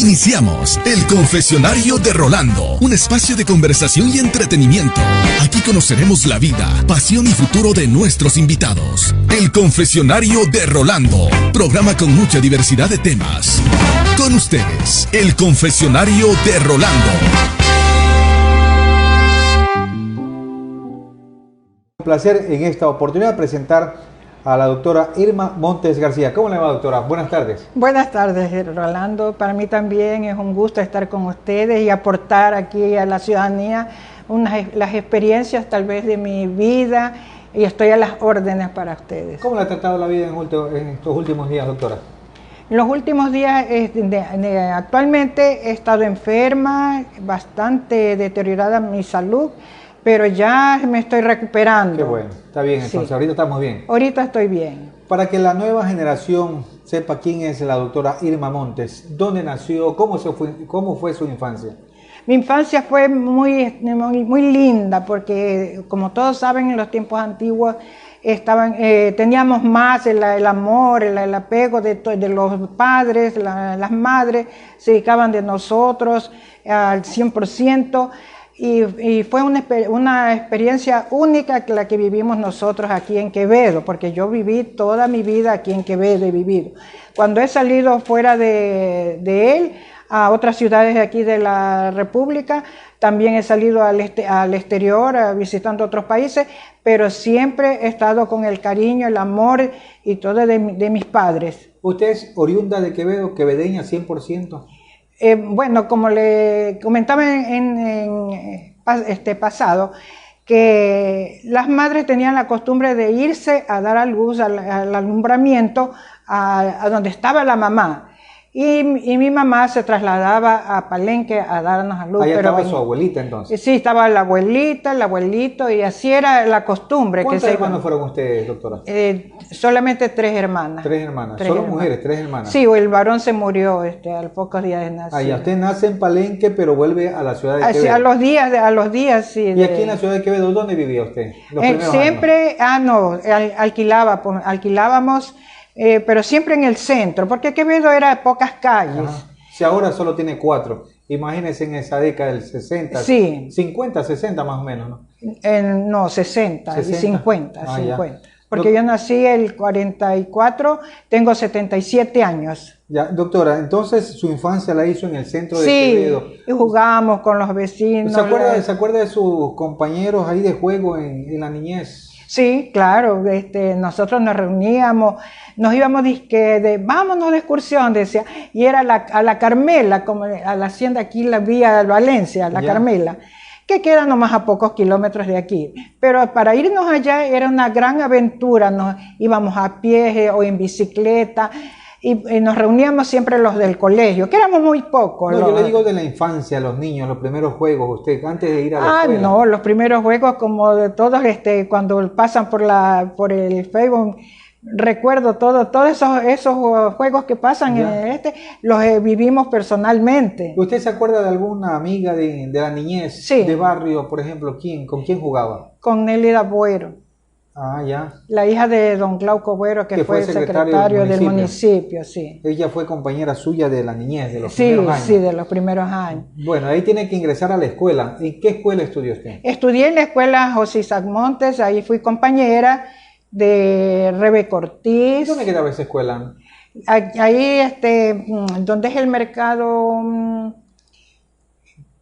Iniciamos el Confesionario de Rolando, un espacio de conversación y entretenimiento. Aquí conoceremos la vida, pasión y futuro de nuestros invitados. El Confesionario de Rolando, programa con mucha diversidad de temas. Con ustedes, el Confesionario de Rolando. Un placer en esta oportunidad presentar a la doctora Irma Montes García. ¿Cómo le va, doctora? Buenas tardes. Buenas tardes, Rolando. Para mí también es un gusto estar con ustedes y aportar aquí a la ciudadanía las experiencias tal vez de mi vida, y estoy a las órdenes para ustedes. ¿Cómo le ha tratado la vida en estos últimos días, doctora? En los últimos días, actualmente he estado enferma, bastante deteriorada mi salud, pero ya me estoy recuperando. Qué bueno, está bien, entonces Sí. ahorita estamos bien. Ahorita estoy bien. Para que la nueva generación sepa quién es la doctora Irma Montes, dónde nació, cómo fue su infancia. Mi infancia fue muy linda porque, como todos saben, en los tiempos antiguos teníamos más el amor, el apego de los padres, las madres se dedicaban de nosotros al 100%. Y fue una experiencia única la que vivimos nosotros aquí en Quevedo, porque yo viví toda mi vida aquí en Quevedo, he vivido. Cuando he salido fuera de él, a otras ciudades de aquí de la República, también he salido al exterior, visitando otros países, pero siempre he estado con el cariño, el amor y todo de mis padres. ¿Usted es oriunda de Quevedo, quevedeña 100%? Bueno, como le comentaba en pasado, que las madres tenían la costumbre de irse a dar a luz, al alumbramiento, a donde estaba la mamá. Y mi mamá se trasladaba a Palenque a darnos a luz. Ahí estaba su abuelita entonces. Sí, estaba la abuelita, el abuelito, y así era la costumbre. ¿Cuántos hermanos fueron ustedes, doctora? Solamente 3 hermanas. 3 hermanas. Tres ¿Solo hermanas. Mujeres, 3 hermanas? Sí, el varón se murió al pocos días de nacer. Allá usted nace en Palenque, pero vuelve a la ciudad de Quevedo. A los días, sí. ¿Y aquí en la ciudad de Quevedo, dónde vivía usted? Siempre, alquilábamos, pero siempre en el centro, porque Quevedo era pocas calles. Ajá. Si ahora solo tiene 4, imagínense en esa década del 60, Sí. 50, 60 más o menos, ¿no? No, 60 y 50, Ah, 50. Porque yo nací el 44, tengo 77 años. Ya, doctora, entonces su infancia la hizo en el centro de Sí, Quevedo. y jugábamos con los vecinos. ¿Se acuerda de sus compañeros ahí de juego en la niñez? Sí, claro, nosotros nos reuníamos, nos íbamos vámonos de excursión, decía, y era a la Carmela, como a la hacienda aquí, la vía de Valencia, la Carmela, que queda nomás a pocos kilómetros de aquí. Pero para irnos allá era una gran aventura, nos íbamos a pie o en bicicleta, y nos reuníamos siempre los del colegio, que éramos muy pocos. No, yo le digo de la infancia, los niños, los primeros juegos, usted, antes de ir a la escuela. No, los primeros juegos, como de todos, cuando pasan por el Facebook, recuerdo todos esos juegos que pasan, los vivimos personalmente. ¿Usted se acuerda de alguna amiga de la niñez, Sí. de barrio, por ejemplo, con quién jugaba? Con Nélida Buero, Ah, ya. la hija de don Glauco Buero, que fue secretario del municipio, sí. Ella fue compañera suya de la niñez, de los primeros años. Sí, de los primeros años. Bueno, ahí tiene que ingresar a la escuela. ¿En qué escuela estudió usted? Estudié en la escuela José Isaac Montes, ahí fui compañera de Rebe Cortiz. ¿Dónde quedaba esa escuela? Ahí, donde es el mercado,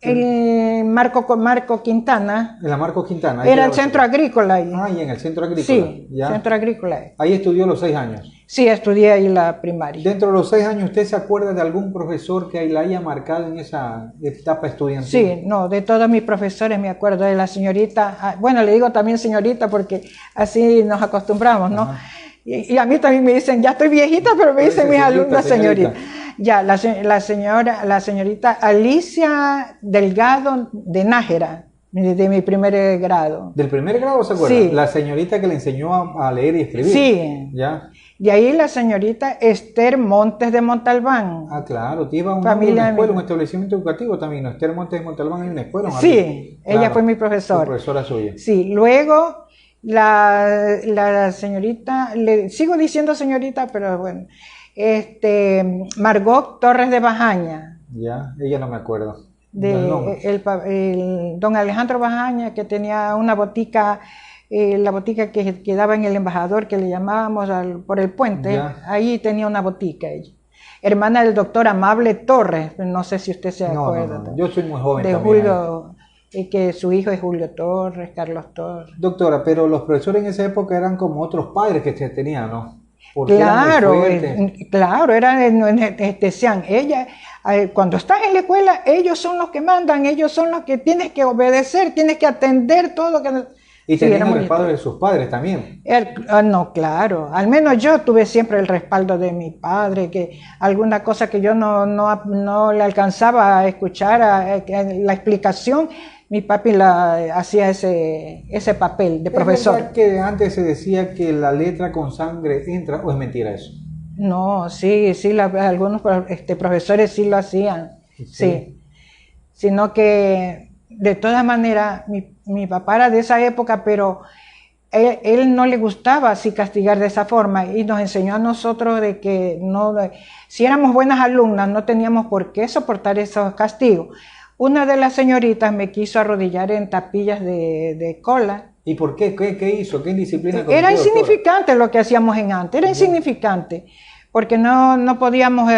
el Marco Quintana. En la Marco Quintana. Era el centro agrícola ahí. Ah, y en el centro agrícola. Sí, ya. centro agrícola. Ahí estudió los 6 años. Sí, estudié ahí la primaria. Dentro de los 6 años, ¿usted se acuerda de algún profesor que la haya marcado en esa etapa estudiantil? Sí, no, de todos mis profesores me acuerdo, de la señorita, bueno, le digo también señorita porque así nos acostumbramos, ¿no? Ajá. Y a mí también me dicen, ya estoy viejita, pero me dicen mis alumnas señorita. Ya, la señorita Alicia Delgado de Nájera, de mi primer grado. ¿Del primer grado se acuerda? Sí. La señorita que le enseñó a leer y escribir. Sí. ¿Ya? De ahí la señorita Esther Montes de Montalbán. Ah, claro, lleva una Familia escuela, mía. un establecimiento educativo también, ¿no? Esther Montes de Montalbán hay una escuela. Sí, claro, ella fue mi profesora. Profesora suya. Sí, luego la señorita, le sigo diciendo señorita, pero bueno, Margot Torres de Bajaña. Ya, ella no me acuerdo. El don Alejandro Bajaña, que tenía una botica, la botica que quedaba en el Embajador, que le llamábamos por el puente, ahí tenía una botica ella. Hermana del doctor Amable Torres, no sé si usted se acuerda. No. Yo soy muy joven de también. Julio, que su hijo es Julio Torres, Carlos Torres. Doctora, pero los profesores en esa época eran como otros padres que se tenían, ¿no? Porque claro, decían, ella, cuando estás en la escuela, ellos son los que mandan, ellos son los que tienes que obedecer, tienes que atender todo lo que... Y tenían el respaldo de sus padres también. No, claro, al menos yo tuve siempre el respaldo de mi padre, que alguna cosa que yo no le alcanzaba a escuchar, la explicación, mi papi hacía ese papel de profesor. ¿Es verdad que antes se decía que la letra con sangre entra, o es mentira eso? No, sí, algunos profesores sí lo hacían, sí. Sino que, de todas maneras, mi papá era de esa época, pero él no le gustaba así castigar de esa forma, y nos enseñó a nosotros de que si éramos buenas alumnas, no teníamos por qué soportar esos castigos. Una de las señoritas me quiso arrodillar en tapillas de cola. ¿Y por qué? ¿Qué hizo? ¿Qué indisciplina cometió? Era insignificante lo que hacíamos antes, era insignificante, porque no podíamos,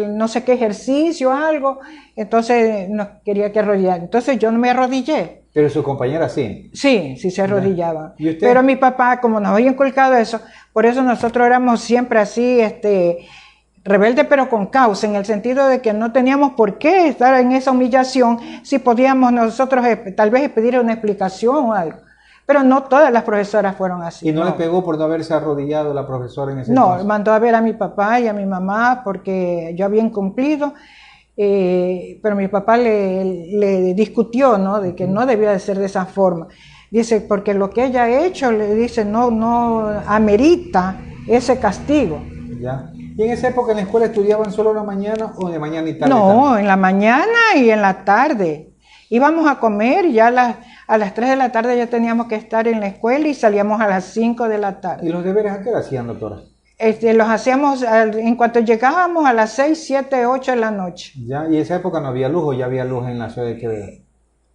no sé qué ejercicio o algo, entonces nos quería que arrodillar. Entonces yo no me arrodillé. Pero su compañera sí. Sí se arrodillaban. ¿Y usted? Pero mi papá, como nos había inculcado eso, por eso nosotros éramos siempre así, rebelde pero con causa, en el sentido de que no teníamos por qué estar en esa humillación si podíamos nosotros tal vez pedir una explicación o algo. Pero no todas las profesoras fueron así. ¿Y no le pegó por no haberse arrodillado la profesora en ese entonces? No, mandó a ver a mi papá y a mi mamá porque yo había incumplido, pero mi papá le discutió, ¿no? De que no debía de ser de esa forma. Dice, porque lo que ella ha hecho, le dice, no amerita ese castigo. Ya. ¿Y en esa época en la escuela estudiaban solo en la mañana o de mañana y tarde? No, también? en la mañana y en la tarde. Íbamos a comer, ya a las 3 de la tarde ya teníamos que estar en la escuela y salíamos a las 5 de la tarde. ¿Y los deberes a qué hora hacían, doctora? Los hacíamos en cuanto llegábamos a las 6, 7, 8 de la noche. Ya, y en esa época no había luz, o ya había luz en la ciudad de Quevedo.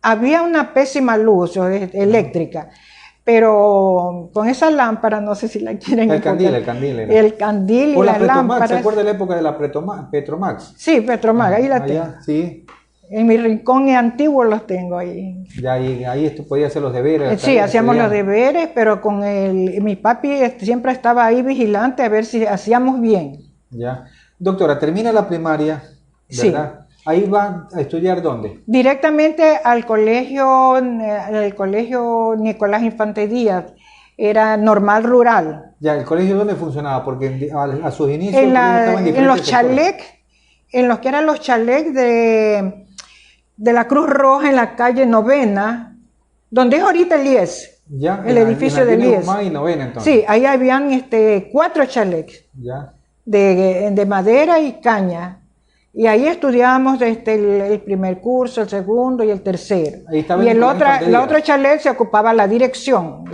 Había una pésima luz eléctrica, pero con esa lámpara, no sé si la quieren enfocar. El candil. El candil y la lámpara. ¿Se acuerda de la época de la Petromax? Sí, Petromax, ahí la tengo. Sí. En mi rincón antiguo los tengo ahí. Ya, y ahí esto podía hacer los deberes. Sí, hacíamos los deberes, pero con mi papi siempre estaba ahí vigilante a ver si hacíamos bien. Ya. Doctora, termina la primaria, ¿verdad? Sí. ¿Ahí va a estudiar dónde? Directamente al colegio Nicolás Infante Díaz, era normal rural. Ya, ¿el colegio dónde funcionaba? Porque a sus inicios en los chalets, en los que eran los chalets de la Cruz Roja en la calle Novena, donde es ahorita el IES, ya, el edificio del IES. Y Novena, entonces. Sí, ahí habían 4 chalets ya. de madera y caña. Y ahí estudiábamos el primer curso, el segundo y el tercero. Y el otro chalet se ocupaba la dirección.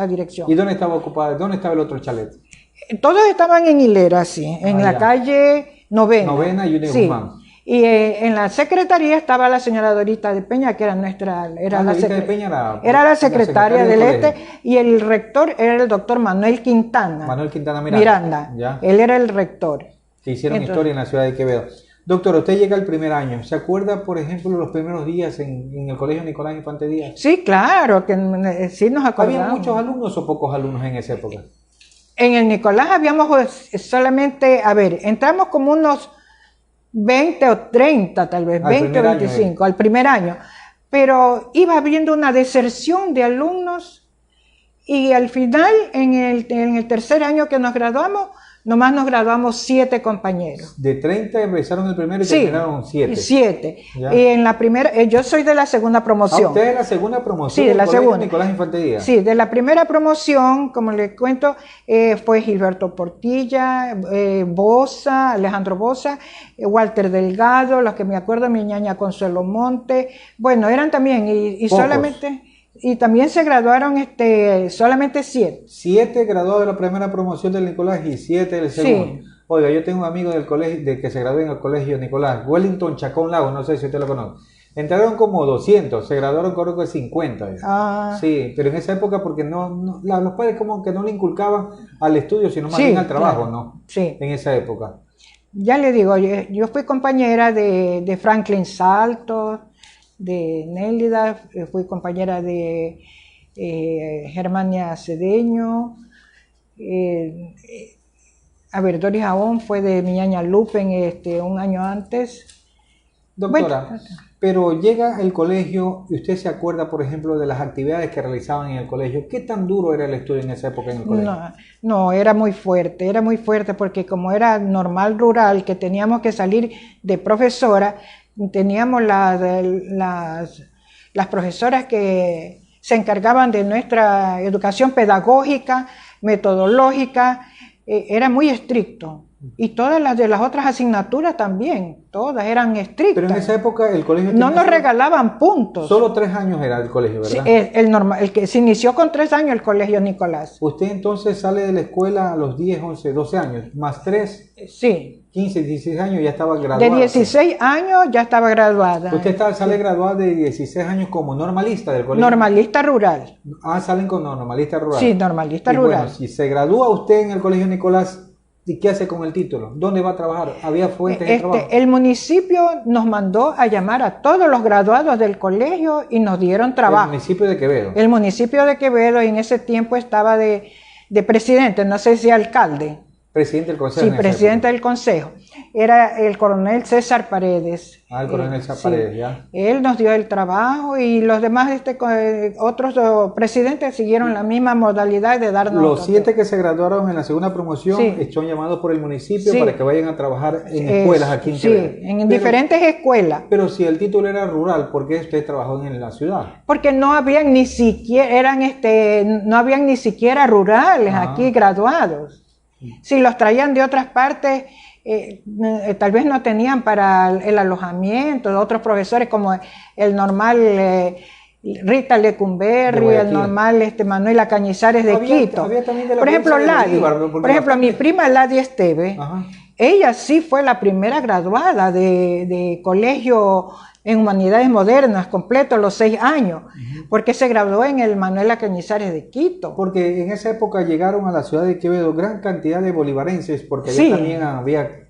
¿Y dónde estaba ocupado? ¿Dónde estaba el otro chalet? Todos estaban en hilera, sí, en la calle Novena. Novena y sí. Guzmán. Y en la secretaría estaba la señora Dorita de Peña, que era la secretaria del y el rector era el doctor Manuel Quintana. Manuel Quintana Miranda. Ya. Él era el rector. Que hicieron historia en la ciudad de Quevedo. Doctor, usted llega el primer año. ¿Se acuerda, por ejemplo, los primeros días en el colegio Nicolás Infante Díaz? Sí, claro, que sí nos acordamos. ¿Había muchos alumnos o pocos alumnos en esa época? En el Nicolás habíamos solamente, entramos como unos 20 o 30 tal vez, 20 o 25 al primer año, pero iba habiendo una deserción de alumnos y al final, en el tercer año que nos graduamos, nomás nos graduamos 7 compañeros. De 30 empezaron el primero y terminaron 7. 7. Y en la primera, yo soy de la segunda promoción. ¿Usted es la segunda promoción? Sí, de la segunda. Nicolás Infante Díaz. Sí, de la primera promoción, como les cuento, fue Gilberto Portilla, Bosa, Alejandro Bosa, Walter Delgado, los que me acuerdo, mi ñaña Consuelo Monte. Bueno, eran también, y solamente... Y también se graduaron solamente 7. 7 graduados de la primera promoción del Nicolás y 7 del segundo. Sí. Oiga, yo tengo un amigo del colegio, de que se graduó en el colegio Nicolás, Wellington Chacón Lago, no sé si usted lo conoce. Entraron como 200, se graduaron creo que 50. Ah, Sí, pero en esa época porque los padres como que no le inculcaban al estudio, sino más bien al trabajo, claro. ¿no? Sí. En esa época. Ya le digo, yo fui compañera de Franklin Salto, de Nélida, fui compañera de Germania Cedeño, a ver, Doris Aón fue de mi ñaña Lupen un año antes. Doctora, Bueno, pero llega el colegio y usted se acuerda, por ejemplo, de las actividades que realizaban en el colegio. ¿Qué tan duro era el estudio en esa época en el colegio? no, era muy fuerte porque como era normal rural, que teníamos que salir de profesora, teníamos las profesoras que se encargaban de nuestra educación pedagógica, metodológica, era muy estricto. Y todas las de las otras asignaturas también, todas eran estrictas. Pero en esa época el colegio no nos regalaban puntos. Solo 3 años era el colegio, ¿verdad? Sí, el que se inició con 3 años el colegio Nicolás. Usted entonces sale de la escuela a los 10, 11, 12 años, más 3, sí. 15, 16 años ya estaba graduada. De 16 años ya estaba graduada. Usted sale graduada de 16 años como normalista del colegio. Normalista rural. Ah, salen con normalista rural. Sí, normalista y rural. Bueno, si se gradúa usted en el colegio Nicolás, ¿y qué hace con el título? ¿Dónde va a trabajar? ¿Había fuentes de trabajo? El municipio nos mandó a llamar a todos los graduados del colegio y nos dieron trabajo. El municipio de Quevedo. El municipio de Quevedo, y en ese tiempo estaba de presidente, no sé si alcalde. Presidente del consejo. Sí, presidente del consejo. Era el coronel César Paredes. Ah, el coronel César Paredes, sí. ya. Él nos dio el trabajo y los demás otros presidentes siguieron la misma modalidad de darnos. Los 7 que se graduaron en la segunda promoción son llamados por el municipio para que vayan a trabajar en escuelas aquí en Quevedo. Sí, en diferentes escuelas. Pero si el título era rural, ¿por qué usted trabajó en la ciudad? Porque no habían ni siquiera, no habían ni siquiera rurales aquí graduados. Si los traían de otras partes, tal vez no tenían para el alojamiento, de otros profesores como el normal Rita Lecumberri, el normal Manuela Cañizares de Quito. Por ejemplo, Ladi, por ejemplo, mi prima Ladi Esteve, ella sí fue la primera graduada de colegio en Humanidades Modernas, completo los 6 años, porque se graduó en el Manuela Cañizares de Quito. Porque en esa época llegaron a la ciudad de Quevedo gran cantidad de bolivarenses, porque allá también había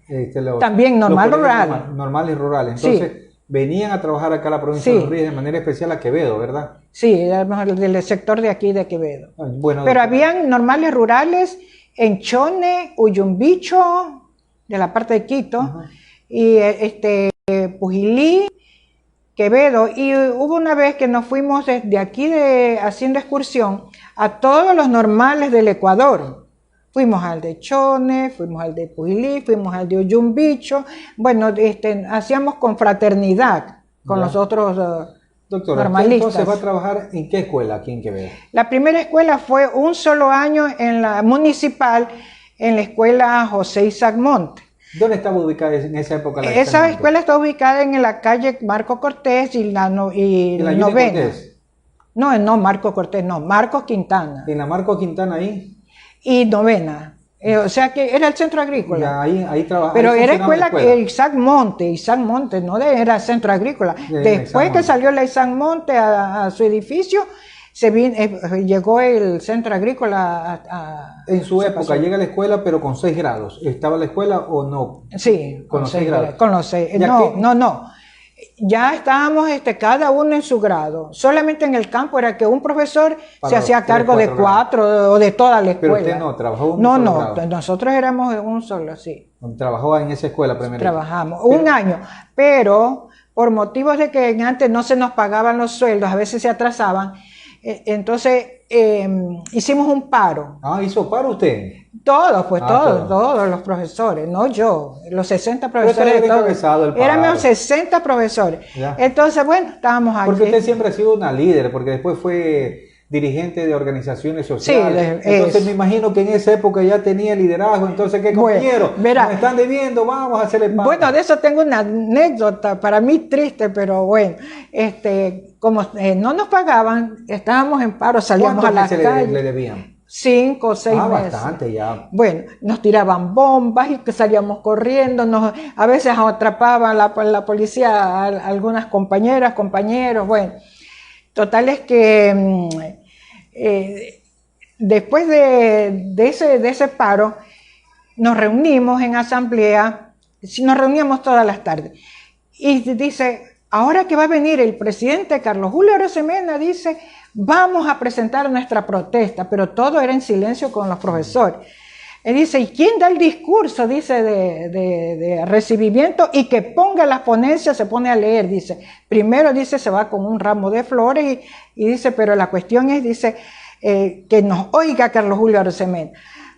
también normales rurales. Entonces venían a trabajar acá a la provincia de Los Ríos, de manera especial a Quevedo, ¿verdad? Sí, del sector de aquí de Quevedo. Bueno, pero habían normales rurales en Chone, Uyumbicho, de la parte de Quito, y Pujilí, Quevedo, y hubo una vez que nos fuimos desde aquí haciendo excursión a todos los normales del Ecuador. Fuimos al de Chone, fuimos al de Pujilí, fuimos al de Uyumbicho. Bueno, hacíamos confraternidad con los otros Doctora, normalistas. ¿entonces va a trabajar en qué escuela aquí en Quevedo? La primera escuela fue un solo año en la municipal, en la escuela José Isaac Monte. ¿Dónde estaba ubicada en esa época? Esa escuela está ubicada en la calle Marco Cortés y la Novena. Cortés? No, Marco Cortés, no, Marcos Quintana. ¿En la Marcos Quintana ahí? Y Novena. O sea que era el centro agrícola. Ahí trabajaba. Pero era escuela Isaac Monte, no era centro agrícola. Después que salió la Isaac Monte a su edificio, llegó el centro agrícola en su época llega a la escuela, pero con 6 grados. ¿Estaba la escuela o no? Sí, con los 6 grados. Con los 6. No. Ya estábamos cada uno en su grado. Solamente en el campo era que un profesor se hacía cargo de 4 o de toda la escuela. Pero usted no, trabajó un solo grado. Nosotros éramos un solo, sí. ¿Trabajó en esa escuela primero? Trabajamos un año, pero por motivos de que antes no se nos pagaban los sueldos, a veces se atrasaban, entonces hicimos un paro. Ah, ¿hizo paro usted? Todos los profesores, no yo, los 60 profesores de todos. Éramos 60 profesores. Ya. Entonces, bueno, estábamos aquí. Porque usted siempre ha sido una líder, porque después fue dirigente de organizaciones sociales. Sí, entonces me imagino que en esa época ya tenía liderazgo. Entonces, ¿qué compañero? Nos están debiendo, vamos a hacerle paro. Bueno, de eso tengo una anécdota, para mí triste, pero bueno, como no nos pagaban, estábamos en paro, salíamos a la calle. Le debían? 5 o 6 meses. Bastante ya. Bueno, nos tiraban bombas y que salíamos corriendo, a veces atrapaban la policía a algunas compañeras, compañeros, bueno. Total es que después de ese paro, nos reunimos en asamblea, nos reuníamos todas las tardes. Y dice, ahora que va a venir el presidente Carlos Julio Arosemena, dice, vamos a presentar nuestra protesta, pero todo era en silencio con los profesores. Él dice, ¿y quién da el discurso? Dice, de recibimiento y que ponga las ponencias, se pone a leer, dice. Primero, dice, se va con un ramo de flores y dice, pero la cuestión es, dice, que nos oiga Carlos Julio Arosemena.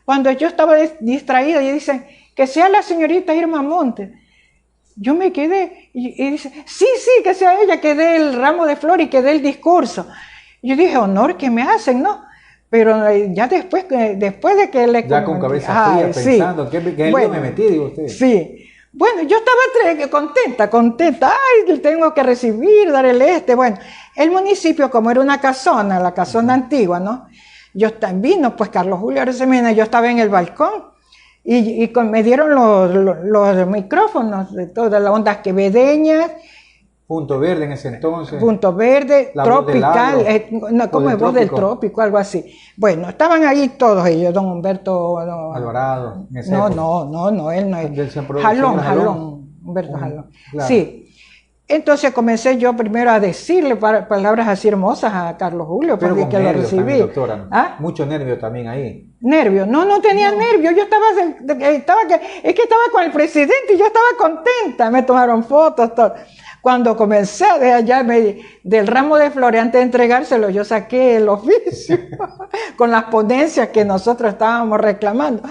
Cuando yo estaba distraída, y dicen, que sea la señorita Irma Montes. Yo me quedé y dice, sí, que sea ella, que dé el ramo de flores y que dé el discurso. Yo dije, honor que me hacen, ¿no? Pero ya después de que le... Ya con cabeza fría, pensando, sí. ¿Qué bueno, me metí, digo usted? Sí. Bueno, yo estaba contenta. Ay, tengo que recibir, dar el Bueno, el municipio, como era una casona, la casona antigua, ¿no? Vino, pues, Carlos Julio Arosemena, yo estaba en el balcón y me dieron los micrófonos de todas las ondas quevedeñas. Punto Verde en ese entonces. Punto Verde, Tropical, ¿cómo es? Voz del Trópico, algo así. Bueno, estaban ahí todos ellos, don Humberto... Alvarado. No, él no es. Jalón, Humberto Jalón. Claro. Sí. Entonces comencé yo primero a decirle palabras así hermosas a Carlos Julio, pero porque lo recibí. También, doctora. ¿Ah? Mucho nervio también ahí. ¿Nervio? No tenía nervio. Yo estaba con el presidente y yo estaba contenta. Me tomaron fotos, todo. Cuando comencé de allá, del ramo de flores, antes de entregárselo, yo saqué el oficio con las ponencias que nosotros estábamos reclamando.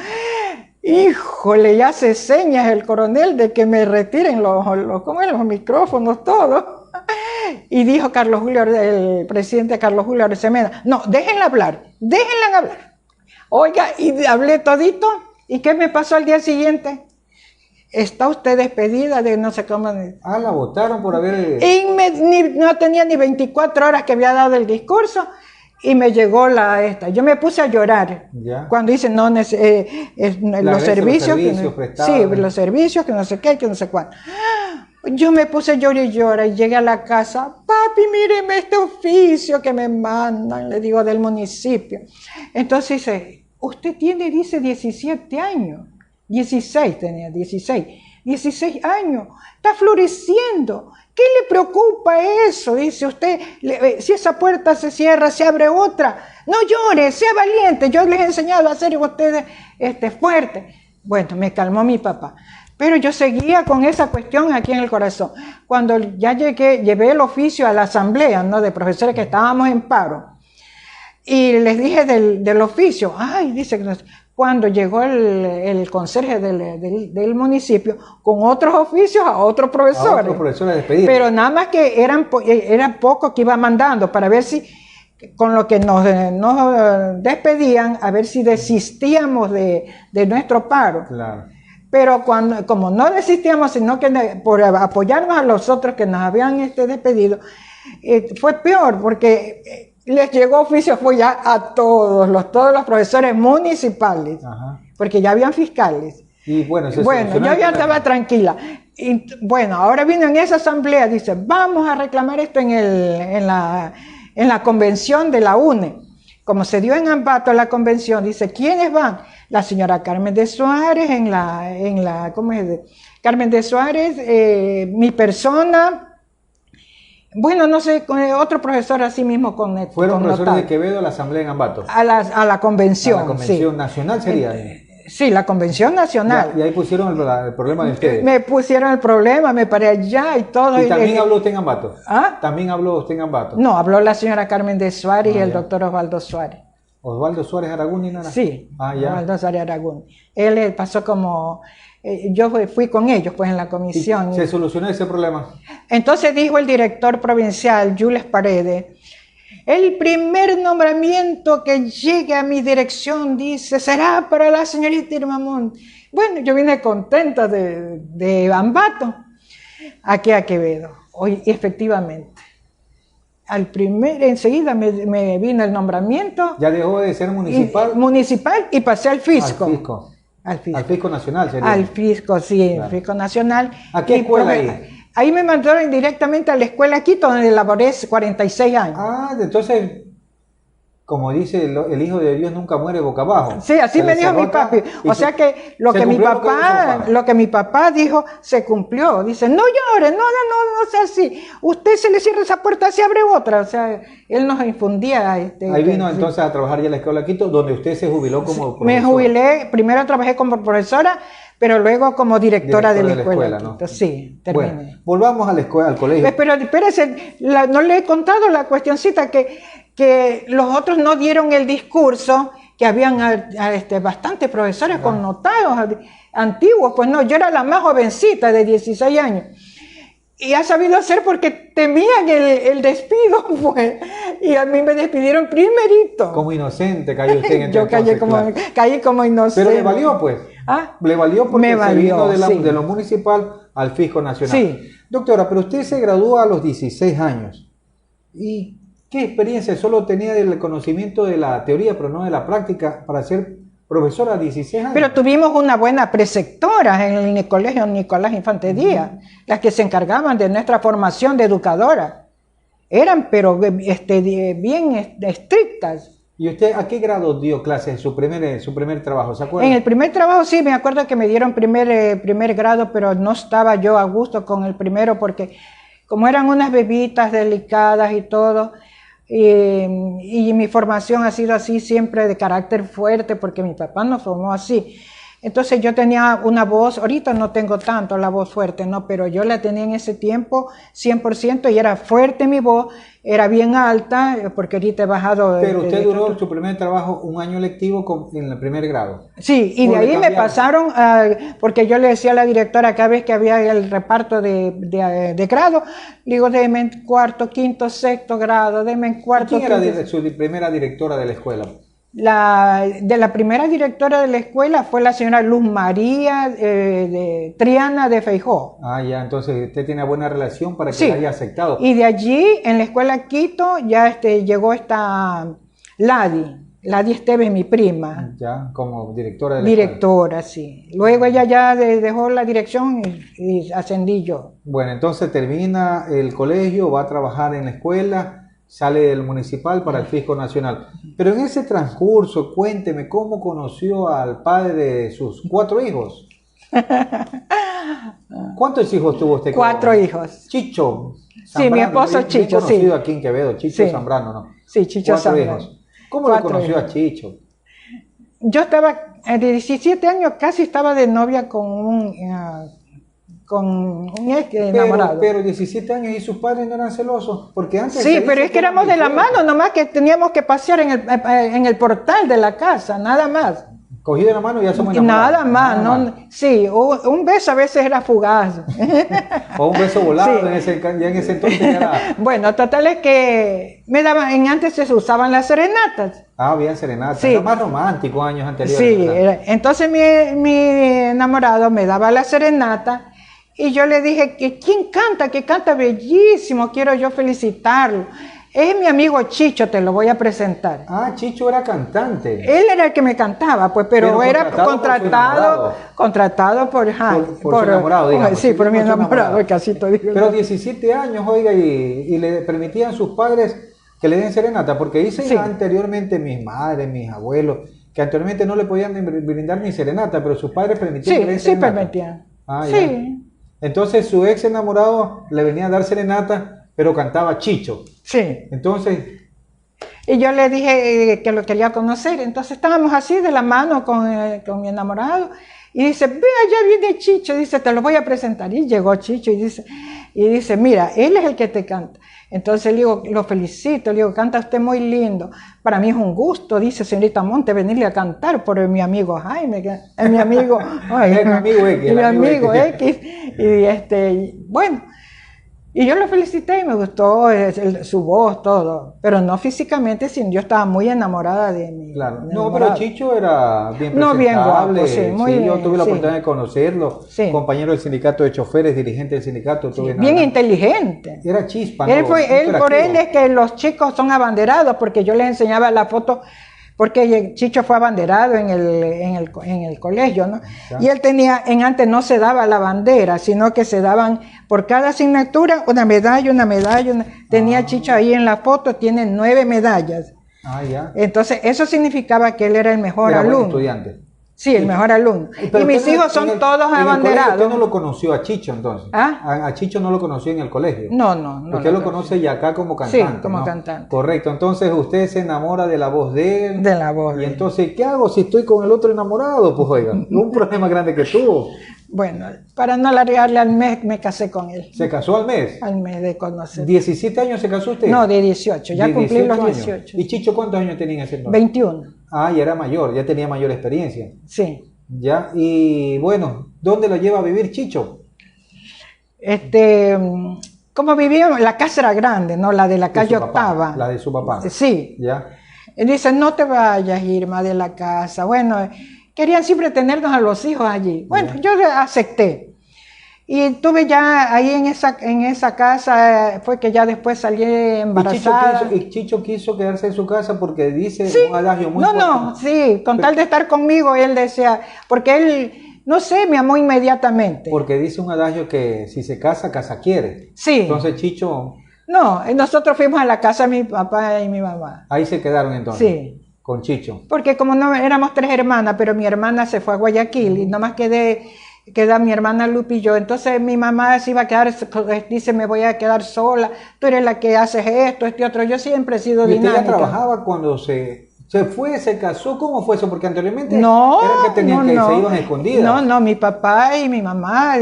Híjole, ya hace señas el coronel de que me retiren los micrófonos, todo. Y dijo el presidente Carlos Julio Arosemena, no, déjenla hablar. Oiga, y hablé todito, ¿y qué me pasó al día siguiente? Está usted despedida de no sé cómo. La votaron por haber... no tenía ni 24 horas que había dado el discurso y me llegó Yo me puse a llorar. ¿Ya? Cuando dicen, los servicios que no sé qué, que no sé cuánto. Yo me puse a llorar y llegué a la casa. Papi, míreme este oficio que me mandan, le digo, del municipio. Entonces dice, usted tiene, dice, 17 años. 16 tenía, 16 años, está floreciendo. ¿Qué le preocupa eso? Dice usted, si esa puerta se cierra, se abre otra. No llore, sea valiente, yo les he enseñado a hacer ustedes fuertes. Bueno, me calmó mi papá. Pero yo seguía con esa cuestión aquí en el corazón. Cuando ya llevé el oficio a la asamblea, ¿no?, de profesores que estábamos en paro, y les dije del oficio, dice que cuando llegó el conserje del municipio con otros oficios a otros profesores. Otros profesores despedidos. Pero nada más que eran pocos que iba mandando para ver si, con lo que nos despedían, a ver si desistíamos de nuestro paro. Claro. Pero como no desistíamos, sino que por apoyarnos a los otros que nos habían despedido, fue peor porque... les llegó oficio, fue ya a todos los profesores municipales. Ajá. Porque ya habían fiscales. Y bueno, yo ya estaba tranquila. Y bueno, ahora vino en esa asamblea, dice, vamos a reclamar esto en la convención de la UNE. Como se dio en Ambato la convención, dice, ¿quiénes van? La señora Carmen de Suárez, Carmen de Suárez, mi persona. Bueno, no sé, otro profesor así mismo con ¿Fueron profesores de Quevedo a la asamblea en Ambato? A la convención. ¿A la convención sí. nacional sería? Sí, la convención nacional. Y ahí pusieron el problema de ustedes. Me pusieron el problema, me paré allá y todo. ¿Y también habló usted en Ambato? ¿Ah? ¿También habló usted en Ambato? No, habló la señora Carmen de Suárez y el doctor Osvaldo Suárez. ¿Osvaldo Suárez Aragún no era? Sí, Osvaldo Suárez Aragún. Él pasó como... yo fui con ellos pues en la comisión. ¿Se solucionó ese problema? Entonces dijo el director provincial, Jules Paredes, el primer nombramiento que llegue a mi dirección, dice, será para la señorita Irma Montes. Bueno, yo vine contenta de Ambato aquí a Quevedo. Hoy, efectivamente, enseguida me vino el nombramiento. ¿Ya dejó de ser municipal? Municipal y pasé al fisco. Al fisco nacional sería. Al fisco, sí, claro. El fisco nacional. ¿A qué escuela ahí? Ahí me mandaron directamente a la escuela Quito, donde laboré 46 años. Ah, entonces, como dice el hijo de Dios nunca muere boca abajo. Sí, así me dijo mi papi. O sea que lo que mi papá dijo se cumplió. Dice, no llore, no sea así. Usted se le cierra esa puerta, se abre otra. O sea, él nos infundía. Ahí vino entonces a trabajar ya en la escuela Quito, donde usted se jubiló como profesora. Me jubilé, primero trabajé como profesora, pero luego como directora de la escuela, ¿no? Sí, terminé. Bueno, volvamos a la escuela, al colegio. Pero espérese, no le he contado la cuestioncita que los otros no dieron el discurso, que habían bastantes profesores connotados, antiguos. Pues no, yo era la más jovencita de 16 años. Y ha sabido hacer porque temían el despido, pues. Y a mí me despidieron primerito. Como inocente cayó usted en el Yo caí como inocente. Pero le valió, pues. ¿Ah? Le valió porque se vino de lo municipal al fisco nacional. Sí. Doctora, pero usted se graduó a los 16 años. ¿Y qué experiencia? Solo tenía el conocimiento de la teoría, pero no de la práctica, para ser profesora a 16 años. Pero tuvimos una buena preceptora en el colegio Nicolás Infante Díaz, las que se encargaban de nuestra formación de educadora. Eran, pero bien estrictas. ¿Y usted a qué grado dio clases en su primer trabajo? ¿Se acuerda? En el primer trabajo sí, me acuerdo que me dieron primer grado, pero no estaba yo a gusto con el primero porque como eran unas bebitas delicadas y todo, y mi formación ha sido así siempre de carácter fuerte porque mi papá nos formó así. Entonces yo tenía una voz, ahorita no tengo tanto la voz fuerte, no, pero yo la tenía en ese tiempo 100% y era fuerte mi voz, era bien alta, porque ahorita he bajado. Pero usted duró su primer trabajo un año lectivo en el primer grado. Sí, y de ahí me pasaron, porque yo le decía a la directora cada vez que había el reparto de grado, digo, deme en cuarto, quinto, sexto grado, deme en cuarto. ¿Quién era su primera directora de la escuela? La primera directora de la escuela fue la señora Luz María Triana de Feijó. Ah, ya, entonces usted tiene buena relación para que la haya aceptado. Y de allí, en la escuela Quito, ya llegó esta Ladi Esteves, mi prima. Ya, como directora de la escuela. Directora, sí. Luego ella ya dejó la dirección y ascendí yo. Bueno, entonces termina el colegio, va a trabajar en la escuela, sale del municipal para el fisco nacional. Pero en ese transcurso, cuénteme cómo conoció al padre de sus 4 hijos. ¿Cuántos hijos tuvo usted? 4 hijos. Chicho Zambrano. Sí, mi esposo Chicho, sí. Conocido aquí en Quevedo, Chicho Zambrano, ¿no? Sí, Chicho 4 Zambrano. hijos. ¿Cómo lo conoció a Chicho? Yo estaba, de 17 años, casi estaba de novia con un ex enamorado. Pero 17 años y sus padres no eran celosos, porque antes... Sí, pero es que éramos de la mano, nomás que teníamos que pasear en el portal de la casa, nada más. Cogido de la mano y ya somos enamorados. Nada más, no, sí, un beso a veces era fugaz. O un beso volado, sí. Ya en ese entonces era... Bueno, total es que antes se usaban las serenatas. Ah, bien serenatas, sí. Era más romántico años anteriores. Sí, entonces mi enamorado me daba la serenata. Y yo le dije, ¿quién canta? Que canta bellísimo, quiero yo felicitarlo. Es mi amigo Chicho, te lo voy a presentar. Ah, Chicho era cantante. Él era el que me cantaba, pues, pero era contratado por su enamorado, digamos. Sí, por mi enamorado, casi todo. Pero 17 años, oiga, y le permitían sus padres que le den serenata, porque dicen anteriormente mis madres, mis abuelos, que anteriormente no le podían brindar ni serenata, pero sus padres permitían que le den serenata. Sí, permitían. Ah, sí. Ya. Entonces su ex enamorado le venía a dar serenata, pero cantaba Chicho. Sí. Entonces... Y yo le dije que lo quería conocer. Entonces estábamos así de la mano con mi enamorado. Y dice, vea, ya viene Chicho. Dice, te lo voy a presentar. Y llegó Chicho y dice, mira, él es el que te canta. Entonces le digo, lo felicito, le digo, canta usted muy lindo. Para mí es un gusto, dice señorita Monte, venirle a cantar por mi amigo Jaime, que es mi amigo, mi amigo X. Mi amigo X. Y bueno, Y yo lo felicité y me gustó su voz, todo. Pero no físicamente, sino yo estaba muy enamorada de mi Claro. mi No, enamorado. pero Chicho era bien No, bien presentable. guapo, sí, muy Sí, yo bien, tuve la sí. oportunidad de conocerlo. Sí. Compañero del sindicato de choferes, dirigente del sindicato. Estuve Bien nada. inteligente. Era chispa, Él ¿no? por Hiperactivo. él es que los chicos son abanderados, porque yo les enseñaba la foto, porque Chicho fue abanderado en el colegio, ¿no? Ya. Y él tenía, antes no se daba la bandera, sino que se daban por cada asignatura una medalla. Tenía Chicho ahí en la foto, tiene 9 medallas. Ah, ya. Entonces, eso significaba que él era el mejor Era buen alumno. estudiante. Sí, el mejor alumno. Pero Y mis usted hijos son todos en el colegio abanderados. usted no lo conoció a Chicho entonces. ¿Ah? A Chicho no lo conoció en el colegio. No. Porque él lo conoce ya acá como cantante. Sí, como ¿no? cantante. Correcto. Entonces usted se enamora de la voz de él. De la voz. Y entonces, ¿qué hago si estoy con el otro enamorado? Pues oiga, un problema grande que tuvo. Bueno, para no alargarle, al mes me casé con él. ¿Se casó al mes? Al mes de conocer. 17 años se casó usted. No, de 18. Ya De cumplí los 18 años. 18. ¿Y Chicho cuántos años tenía en ese entonces? 21. Ah, ya era mayor, ya tenía mayor experiencia. Sí. Ya, y bueno, ¿dónde lo lleva a vivir Chicho? Como vivíamos, la casa era grande, ¿no? La de la De calle su papá, Octava. la de su papá. Sí. Ya. Y dice, no te vayas, Irma, de la casa. Bueno, querían siempre tenernos a los hijos allí. Bueno, yo acepté. Y tuve ya ahí en esa casa, fue que ya después salí embarazada. Y Chicho quiso quedarse en su casa porque dice Sí. un adagio muy No, sí, con tal de estar conmigo, él decía, porque él, no sé, me amó inmediatamente. Porque dice un adagio que si se casa, casa quiere. Sí. Entonces Chicho, No, nosotros fuimos a la casa de mi papá y mi mamá. ahí se quedaron entonces. Sí. Con Chicho. Porque como no éramos 3 hermanas, pero mi hermana se fue a Guayaquil y nomás queda mi hermana Lupi y yo. Entonces mi mamá se iba a quedar, dice, me voy a quedar sola, tú eres la que haces esto, otro. Yo siempre he sido ¿Y usted dinámica. ya trabajaba cuando se fue, se casó? ¿Cómo fue eso? Porque anteriormente No, era que tenían que se iban escondidas. No, mi papá y mi mamá,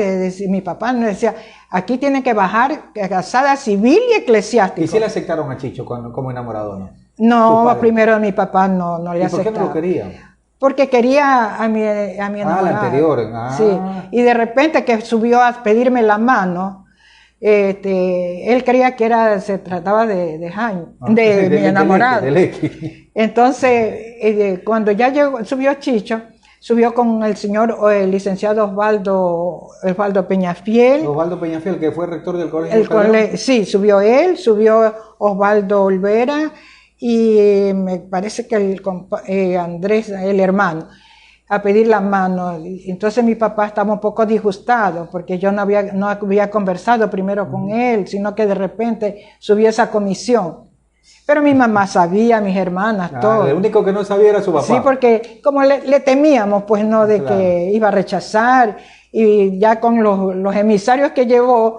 mi papá nos decía, aquí tiene que bajar casada civil y eclesiástica. ¿Y si le aceptaron a Chicho como enamorado o no? No, primero mi papá no le ¿Y por qué no aceptaba. lo quería? Porque quería a mi enamorada. la anterior. Sí, y de repente que subió a pedirme la mano, él creía que se trataba de Jaime, de mi enamorado. Del X. Entonces, cuando ya subió Chicho, subió con el señor licenciado Osvaldo Peñafiel. Osvaldo Peñafiel, que fue rector del colegio. Sí, subió él, subió Osvaldo Olvera y me parece que Andrés, el hermano, a pedir la mano. Entonces mi papá estaba un poco disgustado porque yo no había conversado primero con él, sino que de repente subió esa comisión. Pero mi mamá sabía, mis hermanas, todo. El único que no sabía era su papá. Sí, porque como le temíamos, pues no, de que iba a rechazar. Y ya con los emisarios que llevó,